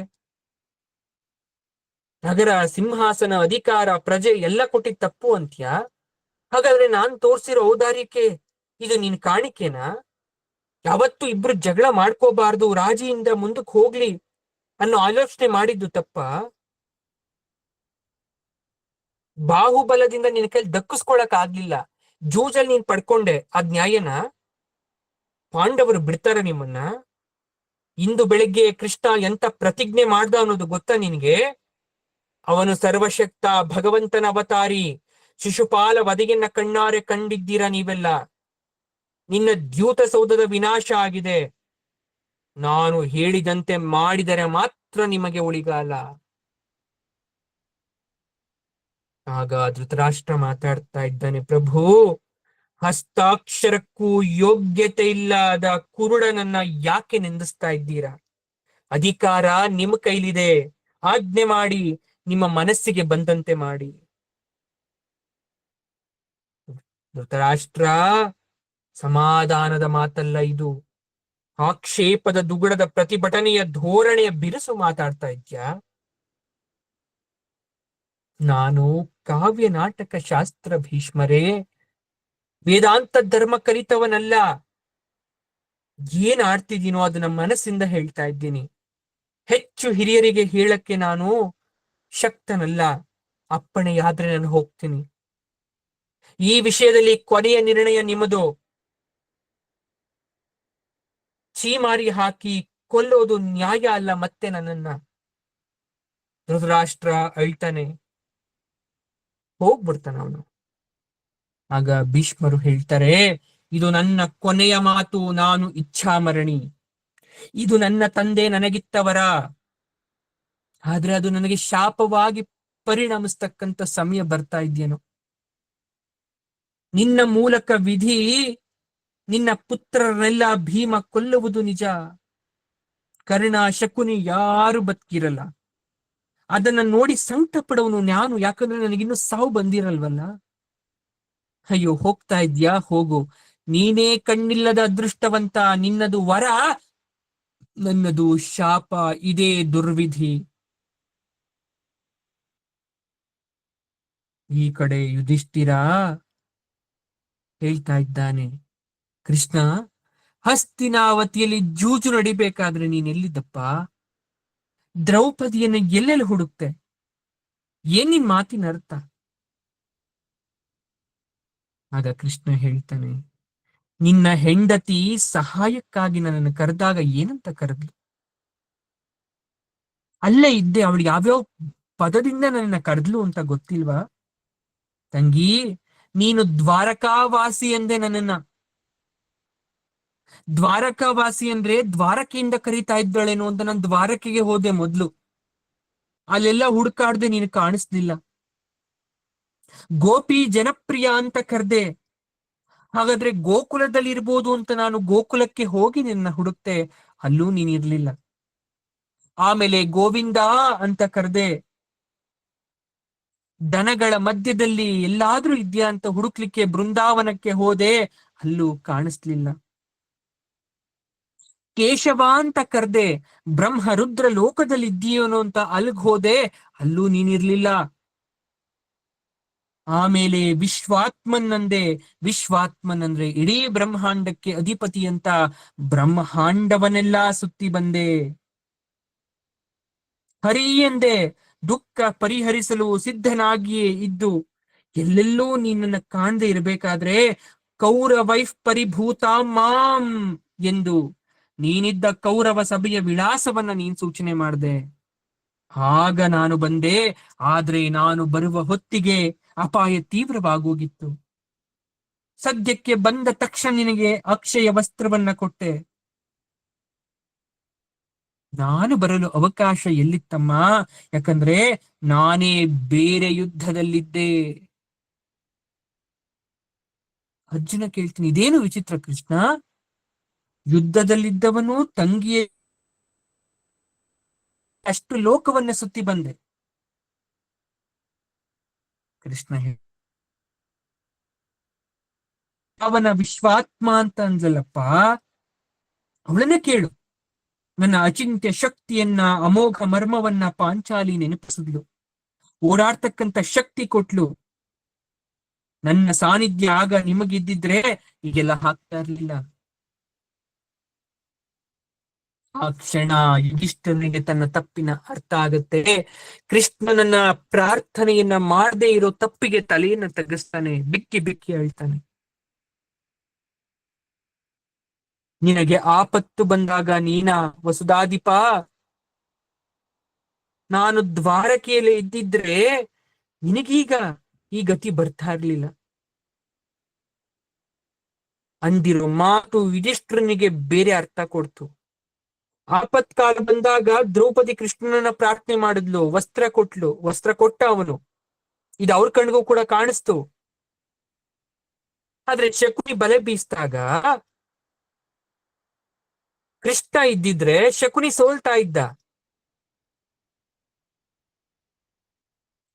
ನಗರ, ಸಿಂಹಾಸನ, ಅಧಿಕಾರ, ಪ್ರಜೆ ಎಲ್ಲ ಕೊಟ್ಟಿದ್ ತಪ್ಪು ಅಂತ್ಯಾ? ಹಾಗಾದ್ರೆ ನಾನ್ ತೋರ್ಸಿರೋ ಔದಾರ್ಯಕ್ಕೆ ಇದು ನಿನ್ ಕಾಣಿಕೆನಾ? ಯಾವತ್ತು ಇಬ್ರು ಜಗಳ ಮಾಡ್ಕೋಬಾರ್ದು, ರಾಜಿಯಿಂದ ಮುಂದಕ್ಕೆ ಹೋಗ್ಲಿ ಅನ್ನೋ ಆಲೋಚನೆ ಮಾಡಿದ್ದು ತಪ್ಪ? ಬಾಹುಬಲದಿಂದ ನಿನ್ ಕೈಲಿ ದಕ್ಕಿಸ್ಕೊಳಕ್ ಆಗ್ಲಿಲ್ಲ, ಜೂಜಲ್ಲಿ ನೀನ್ ಪಡ್ಕೊಂಡೆ, ಅದ್ ನ್ಯಾಯನ? ಪಾಂಡವರು ಬಿಡ್ತಾರ ನಿಮ್ಮನ್ನ? ಇಂದು ಬೆಳಿಗ್ಗೆ ಕೃಷ್ಣ ಎಂತ ಪ್ರತಿಜ್ಞೆ ಮಾಡ್ದ ಅನ್ನೋದು ಗೊತ್ತಾ ನಿನ್ಗೆ? ಅವನು ಸರ್ವಶಕ್ತ, ಭಗವಂತನ ಅವತಾರಿ. ಶಿಶುಪಾಲ ವಧೆಯನ್ನ ಕಣ್ಣಾರೆ ಕಂಡಿದ್ದೀರಾ ನೀವೆಲ್ಲ. ನಿನ್ನ ದ್ಯೂತ ಸೌಧದ ವಿನಾಶ ಆಗಿದೆ. ನಾನು ಹೇಳಿದಂತೆ ಮಾಡಿದರೆ ಮಾತ್ರ ನಿಮಗೆ ಉಳಿಗಾಲ. ಆಗ ಧೃತರಾಷ್ಟ್ರ ಮಾತಾಡ್ತಾ ಇದ್ದಾನೆ, ಪ್ರಭು, ಹಸ್ತಾಕ್ಷರಕ್ಕೂ ಯೋಗ್ಯತೆ ಇಲ್ಲದ ಕುರುಡನನ್ನ ಯಾಕೆ ನಿಂದಿಸ್ತಾ ಇದ್ದೀರಾ? ಅಧಿಕಾರ ನಿಮ್ಮ ಕೈಲಿದೆ, ಆಜ್ಞೆ ಮಾಡಿ, ನಿಮ್ಮ ಮನಸ್ಸಿಗೆ ಬಂದಂತೆ ಮಾಡಿ. ಧೃತರಾಷ್ಟ್ರ, ಸಮಾಧಾನದ ಮಾತಲ್ಲ ಇದು, ಆಕ್ಷೇಪದ ದುಗುಡದ ಪ್ರತಿಭಟನೆಯ ಧೋರಣೆಯ ಬಿರುಸು ಮಾತಾಡ್ತಾ ಇದ್ಯಾ? ನಾನು ಕಾವ್ಯ ನಾಟಕ ಶಾಸ್ತ್ರ ಭೀಷ್ಮರೇ, ವೇದಾಂತ ಧರ್ಮ ಕಲಿತವನಲ್ಲ. ಏನ್ ಆಡ್ತಿದ್ದೀನೋ ಅದನ್ನ ಮನಸ್ಸಿಂದ ಹೇಳ್ತಾ ಇದ್ದೀನಿ. ಹೆಚ್ಚು ಹಿರಿಯರಿಗೆ ಹೇಳಕ್ಕೆ ನಾನು ಶಕ್ತನಲ್ಲ. ಅಪ್ಪಣೆಯಾದ್ರೆ ನಾನು ಹೋಗ್ತೀನಿ. ಈ ವಿಷಯದಲ್ಲಿ ಕೊನೆಯ ನಿರ್ಣಯ ನಿಮ್ಮದು. ಚೀಮಾರಿ ಹಾಕಿ ಕೊಲ್ಲೋದು ನ್ಯಾಯ ಅಲ್ಲ ಮತ್ತೆ ನನ್ನನ್ನ. ಧೃತರಾಷ್ಟ್ರ ಅಳ್ತಾನೆ, ಹೋಗ್ಬಿಡ್ತಾನ ಅವನು. ಆಗ ಭೀಷ್ಮರು ಹೇಳ್ತಾರೆ, ಇದು ನನ್ನ ಕೊನೆಯ ಮಾತು, ನಾನು ಇಚ್ಛಾಮರಣಿ. ಇದು ನನ್ನ ತಂದೆ ನನಗಿತ್ತವರ, ಆದ್ರೆ ಅದು ನನಗೆ ಶಾಪವಾಗಿ ಪರಿಣಮಿಸ್ತಕ್ಕಂಥ ಸಮಯ ಬರ್ತಾ ಇದೆಯೇನೋ. ನಿನ್ನ ಮೂಲಕ ವಿಧಿ ನಿನ್ನ ಪುತ್ರರನ್ನೆಲ್ಲ ಭೀಮ ಕೊಲ್ಲುವುದು ನಿಜ. ಕರ್ಣ, ಶಕುನಿ ಯಾರು ಬದುಕಿರಲ್ಲ. ಅದನ್ನ ನೋಡಿ ಸಂಕಟ ಪಡವನು ನಾನು, ಯಾಕಂದ್ರೆ ನನಗಿನ್ನೂ ಸಾವು ಬಂದಿರಲ್ವಲ್ಲ. ಅಯ್ಯೋ, ಹೋಗ್ತಾ ಇದ್ಯಾ, ಹೋಗು. ನೀನೇ ಕಣ್ಣಿಲ್ಲದ ಅದೃಷ್ಟವಂತ. ನಿನ್ನದು ವರ, ನನ್ನದು ಶಾಪ. ಇದೇ ದುರ್ವಿಧಿ. ಈ ಕಡೆ ಯುಧಿಷ್ಠಿರ ಹೇಳ್ತಾ ಇದ್ದಾನೆ, ಕೃಷ್ಣ, ಹಸ್ತಿನಾವತಿಯಲ್ಲಿ ಜೂಜು ನಡಿಬೇಕಾದ್ರೆ ನೀನ್ ಎಲ್ಲಿದ್ದಪ್ಪ? ದ್ರೌಪದಿಯನ್ನು ಎಲ್ಲೆಲ್ಲಿ ಹುಡುಕ್ತೆ? ಏನ್ ನಿನ್ ಮಾತಿನ ಅರ್ಥ? ಆಗ ಕೃಷ್ಣ ಹೇಳ್ತಾನೆ, ನಿನ್ನ ಹೆಂಡತಿ ಸಹಾಯಕ್ಕಾಗಿ ನನ್ನನ್ನು ಕರೆದಾಗ ಏನಂತ ಕರೆದ್ಲು? ಅಲ್ಲೇ ಇದ್ದೆ, ಅವಳು ಯಾವ್ಯಾವ ಪದದಿಂದ ನನ್ನ ಕರೆದ್ಲು ಅಂತ ಗೊತ್ತಿಲ್ವಾ? ತಂಗಿ, ನೀನು ದ್ವಾರಕಾವಾಸಿ ಎಂದೆ ನನ್ನನ್ನ. ದ್ವಾರಕಾವಾಸಿ ಅಂದ್ರೆ ದ್ವಾರಕೆಯಿಂದ ಕರೀತಾ ಇದ್ದಾಳೇನೋ ಅಂತ ನಾನು ದ್ವಾರಕೆಗೆ ಹೋದೆ ಮೊದ್ಲು. ಅಲ್ಲೆಲ್ಲ ಹುಡುಕಾಡ್ದೆ, ನೀನು ಕಾಣಿಸ್ಲಿಲ್ಲ. ಗೋಪಿ ಜನಪ್ರಿಯ ಅಂತ ಕರ್ದೆ, ಹಾಗಾದ್ರೆ ಗೋಕುಲದಲ್ಲಿ ಇರ್ಬೋದು ಅಂತ ನಾನು ಗೋಕುಲಕ್ಕೆ ಹೋಗಿ ನಿನ್ನ ಹುಡುಕ್ತೆ, ಅಲ್ಲೂ ನೀನಿರ್ಲಿಲ್ಲ. ಆಮೇಲೆ ಗೋವಿಂದ ಅಂತ ಕರ್ದೆ, ದನಗಳ ಮಧ್ಯದಲ್ಲಿ ಎಲ್ಲಾದ್ರೂ ಇದ್ಯಾ ಅಂತ ಹುಡುಕ್ಲಿಕ್ಕೆ ಬೃಂದಾವನಕ್ಕೆ ಹೋದೆ, ಅಲ್ಲೂ ಕಾಣಿಸ್ಲಿಲ್ಲ. ಕೇಶವ ಅಂತ ಕರ್ದೆ. ಬ್ರಹ್ಮ ರುದ್ರ ಲೋಕದಲ್ಲಿ ಇದ್ದೀಯೋನೋ ಅಂತ ಅಲ್ಗ್ ಹೋದೆ, ಅಲ್ಲೂ ನೀನಿರ್ಲಿಲ್ಲ. ಆಮೇಲೆ ವಿಶ್ವಾತ್ಮನ್ ಅಂದೆ. ವಿಶ್ವಾತ್ಮನ್ ಅಂದ್ರೆ ಇಡೀ ಬ್ರಹ್ಮಾಂಡಕ್ಕೆ ಅಧಿಪತಿ ಅಂತ ಬ್ರಹ್ಮಾಂಡವನ್ನೆಲ್ಲಾ ಸುತ್ತಿ ಬಂದೆ. ಹರಿ ಎಂದೆ. ದುಃಖ ಪರಿಹರಿಸಲು ಸಿದ್ಧನಾಗಿಯೇ ಇದ್ದು ಎಲ್ಲೆಲ್ಲೂ ನೀನನ್ನ ಕಾಣದೆ ಇರಬೇಕಾದ್ರೆ ಕೌರವೈಫ್ ಪರಿಭೂತ ಮಾಂ ಎಂದು ನೀನಿದ್ದ ಕೌರವ ಸಭೆಯ ವಿಳಾಸವನ್ನ ನೀನ್ ಸೂಚನೆ ಮಾಡಿದೆ. ಆಗ ನಾನು ಬಂದೆ. ಆದ್ರೆ ನಾನು ಬರುವ ಹೊತ್ತಿಗೆ ಅಪಾಯ ತೀವ್ರವಾಗೋಗಿತ್ತು. ಸದ್ಯಕ್ಕೆ ಬಂದ ತಕ್ಷಣ ನಿನಗೆ ಅಕ್ಷಯ ವಸ್ತ್ರವನ್ನ ಕೊಟ್ಟೆ. ನಾನು ಬರಲು ಅವಕಾಶ ಎಲ್ಲಿತ್ತಮ್ಮ? ಯಾಕಂದ್ರೆ ನಾನೇ ಬೇರೆ ಯುದ್ಧದಲ್ಲಿದ್ದೆ. ಅರ್ಜುನ ಕೇಳ್ತೀನಿ, ಇದೇನು ವಿಚಿತ್ರ ಕೃಷ್ಣ, ಯುದ್ಧದಲ್ಲಿದ್ದವನು ತಂಗಿಯೇ ಅಷ್ಟು ಲೋಕವನ್ನ ಸುತ್ತಿ ಬಂದೆ. ಕೃಷ್ಣ ಅವನ ವಿಶ್ವಾತ್ಮ ಅಂತ ಅಂದಲ್ಲಪ್ಪ, ಅವಳನ್ನೇ ಕೇಳು. ನನ್ನ ಅಚಿಂತ್ಯ ಶಕ್ತಿಯನ್ನ, ಅಮೋಘ ಮರ್ಮವನ್ನ ಪಾಂಚಾಲಿ ನೆನಪಿಸಿದ್ಲು. ಓಡಾಡ್ತಕ್ಕಂಥ ಶಕ್ತಿ ಕೊಟ್ಲು. ನನ್ನ ಸಾನ್ನಿಧ್ಯ ಆಗ ನಿಮಗಿದ್ದಿದ್ರೆ ಈಗೆಲ್ಲ ಹಾಕ್ತಾ ಇರ್ಲಿಲ್ಲ. ಆ ಕ್ಷಣ ಯುಧಿಷ್ಠನಿಗೆ ತನ್ನ ತಪ್ಪಿನ ಅರ್ಥ ಆಗುತ್ತೆ. ಕೃಷ್ಣನನ್ನ ಪ್ರಾರ್ಥನೆಯನ್ನ ಮಾಡದೇ ಇರೋ ತಪ್ಪಿಗೆ ತಲೆಯನ್ನ ತಗ್ಗಿಸ್ತಾನೆ, ಬಿಕ್ಕಿ ಬಿಕ್ಕಿ ಹೇಳ್ತಾನೆ. ನಿನಗೆ ಆಪತ್ತು ಬಂದಾಗ ನೀನ ವಸುಧಾಧಿಪ, ನಾನು ದ್ವಾರಕೆಯಲ್ಲಿ ಇದ್ದಿದ್ರೆ ನಿನಗೀಗ ಈ ಗತಿ ಬರ್ತಾ ಇರ್ಲಿಲ್ಲ. ಅಂದಿರೋ ಮಾತು ಯುಧಿಷ್ಠಿರನಿಗೆ ಬೇರೆ ಅರ್ಥ ಕೊಡ್ತು. ಆಪತ್ಕಾಲ ಬಂದಾಗ ದ್ರೌಪದಿ ಕೃಷ್ಣನನ್ನ ಪ್ರಾರ್ಥನೆ ಮಾಡಿದ್ಲು, ವಸ್ತ್ರ ಕೊಟ್ಲು, ವಸ್ತ್ರ ಕೊಟ್ಟ ಅವನು. ಇದು ಅವ್ರ ಕಣ್ಗೂ ಕೂಡ ಕಾಣಿಸ್ತು. ಆದ್ರೆ ಶಕುನಿ ಬಲೆ ಬೀಸಿದಾಗ ಕೃಷ್ಣ ಇದ್ದಿದ್ರೆ ಶಕುನಿ ಸೋಲ್ತಾ ಇದ್ದ.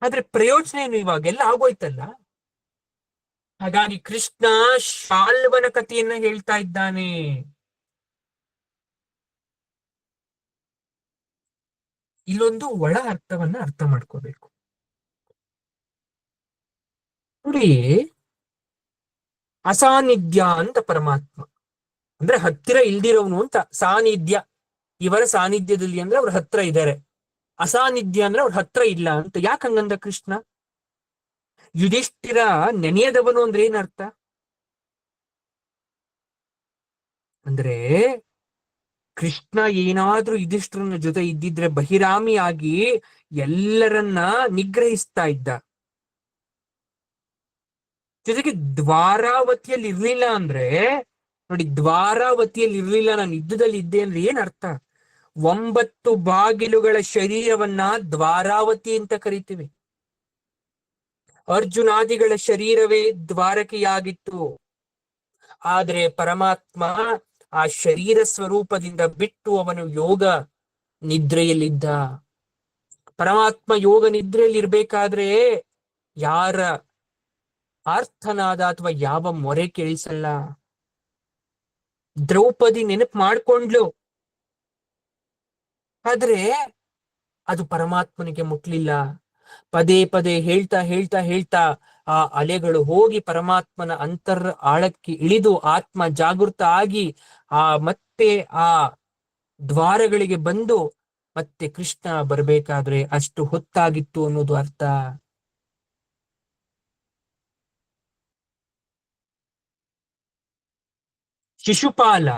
ಆದ್ರೆ ಪ್ರಯೋಜನ ಏನು? ಇವಾಗೆಲ್ಲ ಆಗೋಯ್ತಲ್ಲ. ಹಾಗಾಗಿ ಕೃಷ್ಣ ಶಾಲ್ವನ ಕಥೆಯನ್ನ ಹೇಳ್ತಾ ಇದ್ದಾನೆ. ಇಲ್ಲೊಂದು ಒಳ ಅರ್ಥವನ್ನ ಅರ್ಥ ಮಾಡ್ಕೋಬೇಕು ನೋಡಿ. ಅಸಾನ್ನಿಧ್ಯ ಅಂತ ಪರಮಾತ್ಮ ಅಂದ್ರೆ ಹತ್ತಿರ ಇಲ್ದಿರೋನು ಅಂತ. ಸಾನ್ನಿಧ್ಯ, ಇವರ ಸಾನ್ನಿಧ್ಯದಲ್ಲಿ ಅಂದ್ರೆ ಅವ್ರ ಹತ್ರ ಇದ್ದಾರೆ. ಅಸಾನ್ನಿಧ್ಯ ಅಂದ್ರೆ ಅವ್ರ ಹತ್ರ ಇಲ್ಲ ಅಂತ. ಯಾಕಂಗಂದ ಕೃಷ್ಣ? ಯುಧಿಷ್ಠಿರ ನೆನೆಯದವನು ಅಂದ್ರೆ ಏನರ್ಥ? ಅಂದ್ರೆ ಕೃಷ್ಣ ಏನಾದ್ರೂ ಯುಧಿಷ್ಠಿರನ ಜೊತೆ ಇದ್ದಿದ್ರೆ ಬಹಿರಾಮಿಯಾಗಿ ಎಲ್ಲರನ್ನ ನಿಗ್ರಹಿಸ್ತಾ ಇದ್ದ. ಜೊತೆಗೆ ದ್ವಾರಾವತಿಯಲ್ಲಿ ಇರ್ಲಿಲ್ಲ ಅಂದ್ರೆ ನೋಡಿ, ದ್ವಾರಾವತಿಯಲ್ಲಿ ಇರ್ಲಿಲ್ಲ, ನಾನು ಯುದ್ಧದಲ್ಲಿ ಇದ್ದೆ ಅಂದ್ರೆ ಏನ್ ಅರ್ಥ? 9 ಬಾಗಿಲುಗಳ ಶರೀರವನ್ನ ದ್ವಾರಾವತಿ ಅಂತ ಕರಿತೀವಿ. ಅರ್ಜುನಾದಿಗಳ ಶರೀರವೇ ದ್ವಾರಕೆಯಾಗಿತ್ತು. ಆದ್ರೆ ಪರಮಾತ್ಮ ಆ ಶರೀರ ಸ್ವರೂಪದಿಂದ ಬಿಟ್ಟು ಅವನು ಯೋಗ ನಿದ್ರೆಯಲ್ಲಿದ್ದ. ಪರಮಾತ್ಮ ಯೋಗ ನಿದ್ರೆಯಲ್ಲಿ ಇರ್ಬೇಕಾದ್ರೆ ಯಾರ ಆರ್ತನಾದ ಅಥವಾ ಯಾವ ಮೊರೆ ಕೇಳಿಸಲ್ಲ. ದ್ರೌಪದಿ ನೆನಪು ಮಾಡ್ಕೊಂಡ್ಲು, ಆದ್ರೆ ಅದು ಪರಮಾತ್ಮನಿಗೆ ಮುಟ್ಲಿಲ್ಲ. ಪದೇ ಪದೇ ಹೇಳ್ತಾ ಹೇಳ್ತಾ ಹೇಳ್ತಾ ಆ ಅಲೆಗಳು ಹೋಗಿ ಪರಮಾತ್ಮನ ಆಳಕ್ಕೆ ಇಳಿದು ಆತ್ಮ ಜಾಗೃತ ಆಗಿ ಮತ್ತೆ ಆ ದ್ವಾರಗಳಿಗೆ ಬಂದು ಮತ್ತೆ ಕೃಷ್ಣ ಬರ್ಬೇಕಾದ್ರೆ ಅಷ್ಟು ಹೊತ್ತಾಗಿತ್ತು ಅನ್ನೋದು ಅರ್ಥ. ಶಿಶುಪಾಲ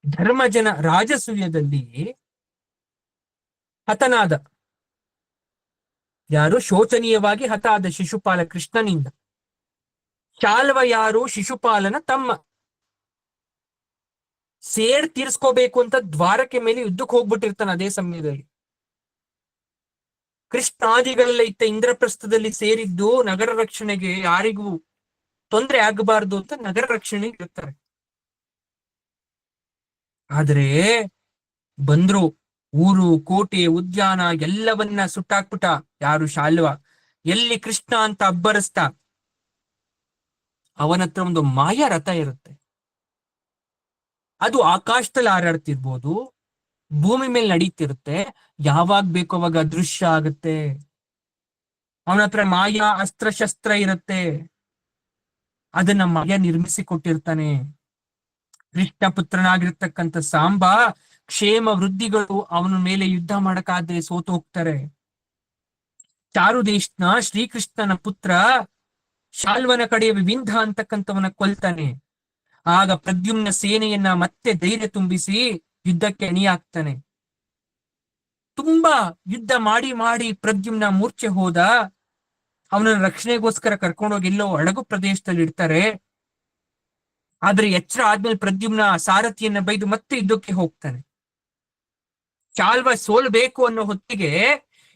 ಧರ್ಮಜನ ರಾಜಸೂಯದಲ್ಲಿ ಹತನಾದ. ಯಾರು? ಶೋಚನೀಯವಾಗಿ ಹತ ಆದ ಶಿಶುಪಾಲ ಕೃಷ್ಣನಿಂದ. ಶಾಲ್ವ ಯಾರು? ಶಿಶುಪಾಲನ ತಮ್ಮ. ಸೇರ್ ತೀರ್ಸ್ಕೋಬೇಕು ಅಂತ ದ್ವಾರಕೆ ಮೇಲೆ ಯುದ್ಧಕ್ಕೆ ಹೋಗ್ಬಿಟ್ಟಿರ್ತಾನೆ. ಅದೇ ಸಮಯದಲ್ಲಿ ಕೃಷ್ಣಾದಿಗಳೆಲ್ಲ ಇತ್ತ ಇಂದ್ರಪ್ರಸ್ಥದಲ್ಲಿ ಸೇರಿದ್ದು ನಗರ ರಕ್ಷಣೆಗೆ, ಯಾರಿಗೂ ತೊಂದರೆ ಆಗಬಾರ್ದು ಅಂತ ನಗರ ರಕ್ಷಣೆಗೆ ಇರ್ತಾರೆ. ಆದ್ರೆ ಬಂದ್ರು, ಊರು ಕೋಟೆ ಉದ್ಯಾನ ಎಲ್ಲವನ್ನ ಸುಟ್ಟಾಕ್ಬಿಟ್ಟ. ಯಾರು? ಶಾಲ್ವ. ಎಲ್ಲಿ ಕೃಷ್ಣ ಅಂತ ಅಬ್ಬರಿಸ್ತಾ. ಅವನತ್ರ ಒಂದು ಮಾಯಾ ರಥ ಇರುತ್ತೆ. ಅದು ಆಕಾಶದಲ್ಲಿ ಹಾರಾಡ್ತಿರ್ಬೋದು, ಭೂಮಿ ಮೇಲೆ ನಡೀತಿರುತ್ತೆ, ಯಾವಾಗ ಬೇಕೋ ಅವಾಗ ಅದೃಶ್ಯ ಆಗುತ್ತೆ. ಅವನ ಹತ್ರ ಮಾಯಾ ಅಸ್ತ್ರ ಶಸ್ತ್ರ ಇರುತ್ತೆ, ಅದನ್ನ ಮಾಯ ನಿರ್ಮಿಸಿ ಕೊಟ್ಟಿರ್ತಾನೆ. ಕೃಷ್ಣ ಪುತ್ರನಾಗಿರ್ತಕ್ಕಂಥ ಸಾಂಬ ಕ್ಷೇಮ ವೃದ್ಧಿಗಳು ಅವನ ಮೇಲೆ ಯುದ್ಧ ಮಾಡಕ್ಕಾದ್ರೆ ಸೋತು ಹೋಗ್ತಾರೆ. ಚಾರುದೇಶನ ಶ್ರೀಕೃಷ್ಣನ ಪುತ್ರ ಶಾಲ್ವನ ಕಡೆಯ ವಿವಿಂಧ ಅಂತಕ್ಕಂಥವನ ಕೊಲ್ತಾನೆ. ಆಗ ಪ್ರದ್ಯುಮ್ನ ಸೇನೆಯನ್ನ ಮತ್ತೆ ಧೈರ್ಯ ತುಂಬಿಸಿ ಯುದ್ಧಕ್ಕೆ ಅಣಿಯಾಗ್ತಾನೆ. ತುಂಬಾ ಯುದ್ಧ ಮಾಡಿ ಮಾಡಿ ಪ್ರದ್ಯುಮ್ನ ಮೂರ್ಛೆ ಹೋದ. ಅವನನ್ನ ರಕ್ಷಣೆಗೋಸ್ಕರ ಕರ್ಕೊಂಡೋಗಿ ಎಲ್ಲೋ ಹಡಗು ಪ್ರದೇಶದಲ್ಲಿ ಇಡ್ತಾರೆ. ಆದ್ರೆ ಎಚ್ಚರ ಆದ್ಮೇಲೆ ಪ್ರದ್ಯುಮ್ನ ಸಾರಥಿಯನ್ನ ಬೈದು ಮತ್ತೆ ಯುದ್ಧಕ್ಕೆ ಹೋಗ್ತಾನೆ. ಶಾಲ್ವ ಸೋಲ್ಬೇಕು ಅನ್ನೋ ಹೊತ್ತಿಗೆ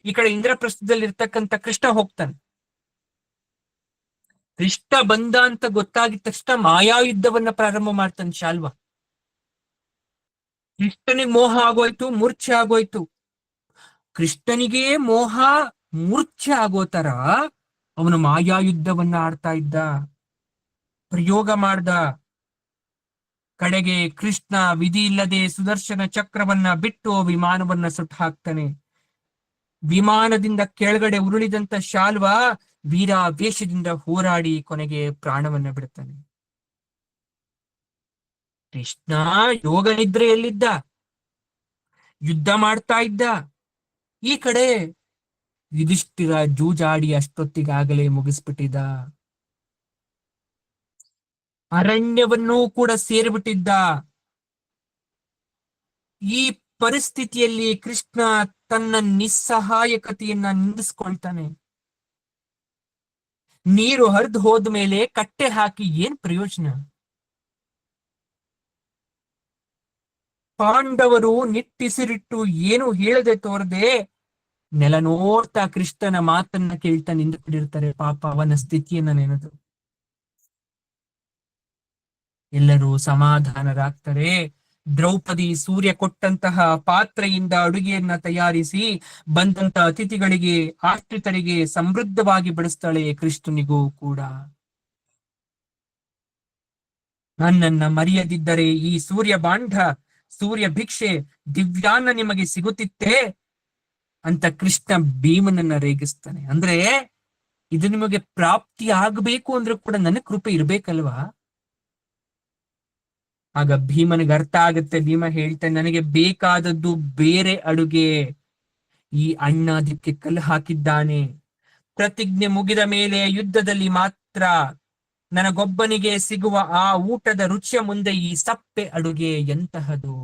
ಈ ಕಡೆ ಇಂದ್ರಪ್ರಸ್ಥದಲ್ಲಿ ಇರ್ತಕ್ಕಂಥ ಕೃಷ್ಣ ಹೋಗ್ತಾನೆ. ಕೃಷ್ಣ ಬಂದ ಅಂತ ಗೊತ್ತಾಗಿದ ತಕ್ಷಣ ಮಾಯಾಯುದ್ಧವನ್ನ ಪ್ರಾರಂಭ ಮಾಡ್ತಾನೆ ಶಾಲ್ವ. ಕೃಷ್ಣನಿಗೆ ಮೋಹ ಆಗೋಯ್ತು, ಮೂರ್ಛೆ ಆಗೋಯ್ತು. ಕೃಷ್ಣನಿಗೆ ಮೋಹ ಮೂರ್ಛೆ ಆಗೋ ತರ ಅವನು ಮಾಯಾಯುದ್ಧವನ್ನ ಆಡ್ತಾ ಇದ್ದ, ಪ್ರಯೋಗ ಮಾಡ್ದ. ಕಡೆಗೆ ಕೃಷ್ಣ ವಿಧಿ ಇಲ್ಲದೆ ಸುದರ್ಶನ ಚಕ್ರವನ್ನ ಬಿಟ್ಟು ವಿಮಾನವನ್ನ ಸುಟ್ಟು ಹಾಕ್ತಾನೆ. ವಿಮಾನದಿಂದ ಕೆಳಗಡೆ ಉರುಳಿದಂತ ಶಾಲ್ವ ವೀರಾವೇಶದಿಂದ ಹೋರಾಡಿ ಕೊನೆಗೆ ಪ್ರಾಣವನ್ನ ಬಿಡ್ತಾನೆ. ಕೃಷ್ಣ ಯೋಗ ನಿದ್ರೆಯಲ್ಲಿದ್ದ, ಯುದ್ಧ ಮಾಡ್ತಾ ಇದ್ದ. ಈ ಕಡೆ ಯುಧಿಷ್ಠಿರ ಜೂಜಾಡಿ ಅಷ್ಟೊತ್ತಿಗಾಗಲೇ ಮುಗಿಸ್ಬಿಟ್ಟಿದ್ದ. ಅರಣ್ಯವನ್ನೂ ಕೂಡ ಸೇರಿಬಿಟ್ಟಿದ್ದ. ಈ ಪರಿಸ್ಥಿತಿಯಲ್ಲಿ ಕೃಷ್ಣ ತನ್ನ ನಿಸ್ಸಹಾಯಕತೆಯನ್ನ ನಿಂದಿಸ್ಕೊಳ್ತಾನೆ. ನೀರು ಹರಿದು ಹೋದ ಮೇಲೆ ಕಟ್ಟೆ ಹಾಕಿ ಏನ್ ಪ್ರಯೋಜನ? ಪಾಂಡವರು ನಿಟ್ಟಿಸಿರಿಟ್ಟು ಏನು ಹೇಳದೆ ತೋರದೆ ನೆಲ ನೋಡ್ತಾ ಕೃಷ್ಣನ ಮಾತನ್ನ ಕೇಳ್ತಾ ನಿಂತುಕೊಂಡಿರ್ತಾರೆ. ಪಾಪ ಅವನ ಸ್ಥಿತಿಯನ್ನ ನೆನೆದು ಎಲ್ಲರೂ ಸಮಾಧಾನರಾಗ್ತಾರೆ. ದ್ರೌಪದಿ ಸೂರ್ಯ ಕೊಟ್ಟಂತಹ ಪಾತ್ರೆಯಿಂದ ಅಡುಗೆಯನ್ನ ತಯಾರಿಸಿ ಬಂದಂತ ಅತಿಥಿಗಳಿಗೆ, ಆಶ್ರಿತರಿಗೆ ಸಮೃದ್ಧವಾಗಿ ಬಡಿಸ್ತಾಳೆ. ಕೃಷ್ಣನಿಗೂ ಕೂಡ ನನ್ನನ್ನ ಮರೆಯದಿದ್ದರೆ ಈ ಸೂರ್ಯ ಬಾಂಧ, ಸೂರ್ಯ ಭಿಕ್ಷೆ, ದಿವ್ಯಾನ್ನ ನಿಮಗೆ ಸಿಗುತ್ತಿತ್ತೇ ಅಂತ ಕೃಷ್ಣ ಭೀಮನನ್ನ ರೇಗಿಸ್ತಾನೆ. ಅಂದ್ರೆ ಇದು ನಿಮಗೆ ಪ್ರಾಪ್ತಿ ಆಗಬೇಕು ಅಂದ್ರೆ ಕೂಡ ನನ್ನ ಕೃಪೆ ಇರ್ಬೇಕಲ್ವಾ? ಆಗ ಭೀಮನಿಗೆ ಅರ್ಥ ಆಗುತ್ತೆ. ಭೀಮ ಹೇಳ್ತಾನೆ, ನನಗೆ ಬೇಕಾದದ್ದು ಬೇರೆ ಅಡುಗೆ. ಈ ಅಣ್ಣ ಅದಕ್ಕೆ ಕಲ್ಲು ಹಾಕಿದ್ದಾನೆ. ಪ್ರತಿಜ್ಞೆ ಮುಗಿದ ಮೇಲೆ ಯುದ್ಧದಲ್ಲಿ ಮಾತ್ರ ನನಗೊಬ್ಬನಿಗೆ ಸಿಗುವ ಆ ಊಟದ ರುಚಿಯ ಮುಂದೆ ಈ ಸಪ್ಪೆ ಅಡುಗೆ ಎಂತಹದು?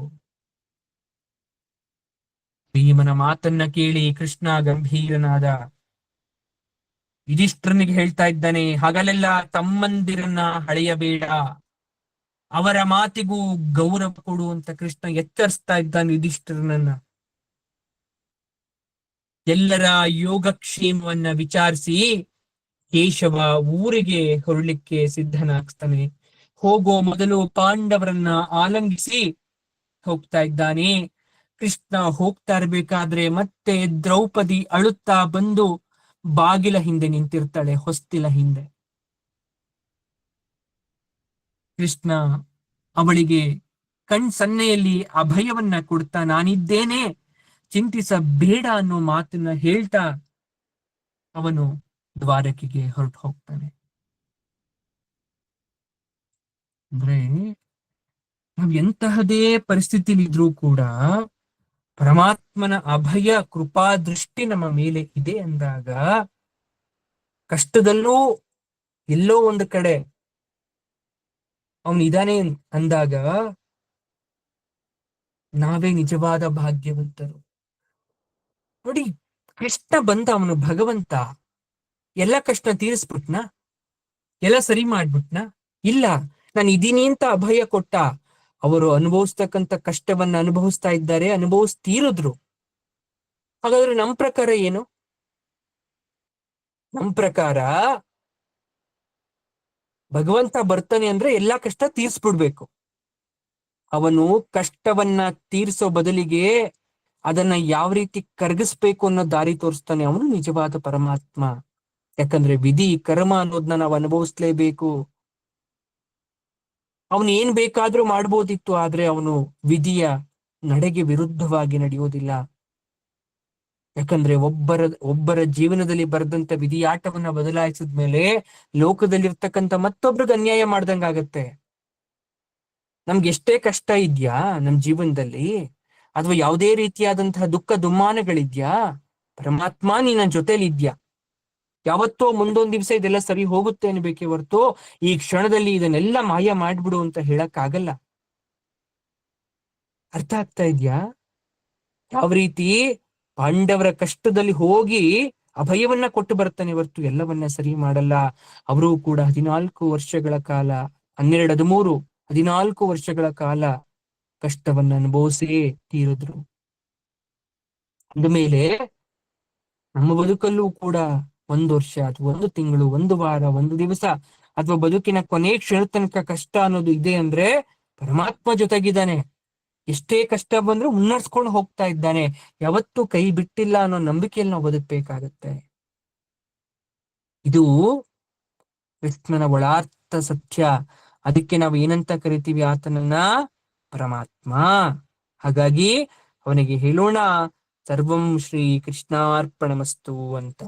ಭೀಮನ ಮಾತನ್ನ ಕೇಳಿ ಕೃಷ್ಣ ಗಂಭೀರನಾದ. ಯುಧಿಷ್ಠಿರನಿಗೆ ಹೇಳ್ತಾ ಇದ್ದಾನೆ, ಹಗಲೆಲ್ಲ ತಮ್ಮಂದಿರನ್ನ ಹಳೆಯಬೇಡ, ಅವರ ಮಾತಿಗೂ ಗೌರವ ಕೊಡು ಅಂತ ಕೃಷ್ಣ ಎಚ್ಚರಿಸ್ತಾ ಇದ್ದಾನೆ ಯುಧಿಷ್ಠಿರನನ್ನ. ಎಲ್ಲರ ಯೋಗಕ್ಷೇಮವನ್ನ ವಿಚಾರಿಸಿ ಕೇಶವ ಊರಿಗೆ ಹೊರಳಿಕ್ಕೆ ಸಿದ್ಧನಾಗ್ತಾನೆ. ಹೋಗೋ ಮೊದಲು ಪಾಂಡವರನ್ನ ಆಲಂಗಿಸಿ ಹೋಗ್ತಾ ಇದ್ದಾನೆ. ಕೃಷ್ಣ ಹೋಗ್ತಾ ಇರ್ಬೇಕಾದ್ರೆ ಮತ್ತೆ ದ್ರೌಪದಿ ಅಳುತ್ತಾ ಬಂದು ಬಾಗಿಲ ಹಿಂದೆ ನಿಂತಿರ್ತಾಳೆ, ಹೊಸ್ತಿಲ ಹಿಂದೆ. ಕೃಷ್ಣ ಅವಳಿಗೆ ಸನ್ನೆಯಲ್ಲಿ ಅಭಯವನ್ನ ಕೊಡ್ತಾ, ನಾನಿದ್ದೇನೆ, ಚಿಂತಿಸಬೇಡ ಅನ್ನೋ ಮಾತನ್ನ ಹೇಳ್ತಾ ಅವನು ದ್ವಾರಕೆಗೆ ಹೊರಟು ಹೋಗ್ತಾನೆ. ಅಂದ್ರೆ ನಾವ್ ಎಂತಹದೇ ಪರಿಸ್ಥಿತಿಲಿದ್ರೂ ಕೂಡ ಪರಮಾತ್ಮನ ಅಭಯ ಕೃಪಾ ದೃಷ್ಟಿ ನಮ್ಮ ಮೇಲೆ ಇದೆ ಅಂದಾಗ, ಕಷ್ಟದಲ್ಲೂ ಎಲ್ಲೋ ಒಂದು ಕಡೆ ಅವನಿದಾನೆ ಅಂದಾಗ ನಾವೇ ನಿಜವಾದ ಭಾಗ್ಯವಂತರು. ನೋಡಿ, ಕಷ್ಟ ಬಂದ ಅವನು ಭಗವಂತ ಎಲ್ಲ ಕಷ್ಟ ತೀರಿಸ್ಬಿಟ್ನ, ಎಲ್ಲ ಸರಿ ಮಾಡ್ಬಿಟ್ನ? ಇಲ್ಲ, ನಾನು ಇದೀನಿ ಅಂತ ಅಭಯ ಕೊಟ್ಟ. ಅವರು ಅನುಭವಿಸ್ತಕ್ಕಂಥ ಕಷ್ಟವನ್ನ ಅನುಭವಿಸ್ತಾ ಇದ್ದಾರೆ, ಅನುಭವಿಸ್ತೀರಿದ್ರು. ಹಾಗಾದ್ರೆ ನಮ್ ಪ್ರಕಾರ ಏನು? ನಮ್ ಪ್ರಕಾರ ಭಗವಂತ ಬರ್ತಾನೆ ಅಂದ್ರೆ ಎಲ್ಲಾ ಕಷ್ಟ ತೀರ್ಸ್ಬಿಡ್ಬೇಕು. ಅವನು ಕಷ್ಟವನ್ನ ತೀರಿಸೋ ಬದಲಿಗೆ ಅದನ್ನ ಯಾವ ರೀತಿ ಕರಗಿಸ್ಬೇಕು ಅನ್ನೋ ದಾರಿ ತೋರಿಸ್ತಾನೆ. ಅವನು ನಿಜವಾದ ಪರಮಾತ್ಮ. ಯಾಕಂದ್ರೆ ವಿಧಿ ಕರ್ಮ ಅನ್ನೋದನ್ನ ನಾವು ಅನುಭವಿಸ್ಲೇಬೇಕು. ಅವನು ಏನ್ ಬೇಕಾದ್ರೂ ಮಾಡ್ಬೋದಿತ್ತು, ಆದ್ರೆ ಅವನು ವಿಧಿಯ ನಡೆಗೆ ವಿರುದ್ಧವಾಗಿ ನಡೆಯೋದಿಲ್ಲ. ಯಾಕಂದ್ರೆ ಒಬ್ಬರ ಜೀವನದಲ್ಲಿ ಬರೆದಂತ ವಿಧಿಯಾಟವನ್ನ ಬದಲಾಯಿಸಿದ್ಮೇಲೆ ಲೋಕದಲ್ಲಿರ್ತಕ್ಕಂಥ ಮತ್ತೊಬ್ರಿಗೆ ಅನ್ಯಾಯ ಮಾಡ್ದಂಗಾಗತ್ತೆ. ನಮ್ಗೆ ಎಷ್ಟೇ ಕಷ್ಟ ಇದ್ಯಾ ನಮ್ ಜೀವನದಲ್ಲಿ, ಅಥವಾ ಯಾವುದೇ ರೀತಿಯಾದಂತಹ ದುಃಖ ದುಮ್ಮಾನಗಳಿದ್ಯಾ, ಪರಮಾತ್ಮ ನೀ ನನ್ನ ಜೊತೆಲಿ ಇದ್ಯಾ. ಯಾವತ್ತೋ ಮುಂದೊಂದ್ ದಿವ್ಸ ಇದೆಲ್ಲ ಸರಿ ಹೋಗುತ್ತೆ ಅನ್ಬೇಕೇ ಹೊರತು ಈ ಕ್ಷಣದಲ್ಲಿ ಇದನ್ನೆಲ್ಲ ಮಾಯ ಮಾಡ್ಬಿಡು ಅಂತ ಹೇಳಕ್ ಆಗಲ್ಲ. ಅರ್ಥ ಆಗ್ತಾ ಇದ್ಯಾ? ಯಾವ ರೀತಿ ಪಾಂಡವರ ಕಷ್ಟದಲ್ಲಿ ಹೋಗಿ ಅಭಯವನ್ನ ಕೊಟ್ಟು ಬರ್ತಾನೆ ಹೊರತು ಎಲ್ಲವನ್ನ ಸರಿ ಮಾಡಲ್ಲ. ಅವರು ಕೂಡ 14 ವರ್ಷಗಳ ಕಾಲ, 12, 13, 14 ವರ್ಷಗಳ ಕಾಲ ಕಷ್ಟವನ್ನ ಅನುಭವಿಸೇ ತೀರಿದ್ರು. ಅಂದಮೇಲೆ ನಮ್ಮ ಬದುಕಲ್ಲೂ ಕೂಡ 1 ವರ್ಷ ಅಥವಾ 1 ತಿಂಗಳು, 1 ವಾರ, 1 ದಿವಸ ಅಥವಾ ಬದುಕಿನ ಕೊನೆ ಕ್ಷಣ ತನಕ ಕಷ್ಟ ಅನ್ನೋದು ಇದೆ ಅಂದ್ರೆ ಪರಮಾತ್ಮ ಜೊತೆಗಿದ್ದಾನೆ. ಎಷ್ಟೇ ಕಷ್ಟ ಬಂದ್ರೂ ಮುನ್ನಡೆಸ್ಕೊಂಡು ಹೋಗ್ತಾ ಇದ್ದಾನೆ. ಯಾವತ್ತೂ ಕೈ ಬಿಟ್ಟಿಲ್ಲ ಅನ್ನೋ ನಂಬಿಕೆಯಲ್ಲಿ ನಾವು ಬದುಕಬೇಕಾಗತ್ತೆ. ಇದು ಕೃಷ್ಣನ ಒಳಾರ್ಥ ಸತ್ಯ. ಅದಕ್ಕೆ ನಾವು ಏನಂತ ಕರಿತೀವಿ ಆತನನ್ನ? ಪರಮಾತ್ಮ. ಹಾಗಾಗಿ ಅವನಿಗೆ ಹೇಳೋಣ ಸರ್ವಂ ಶ್ರೀ ಕೃಷ್ಣಾರ್ಪಣಮಸ್ತು ಅಂತ.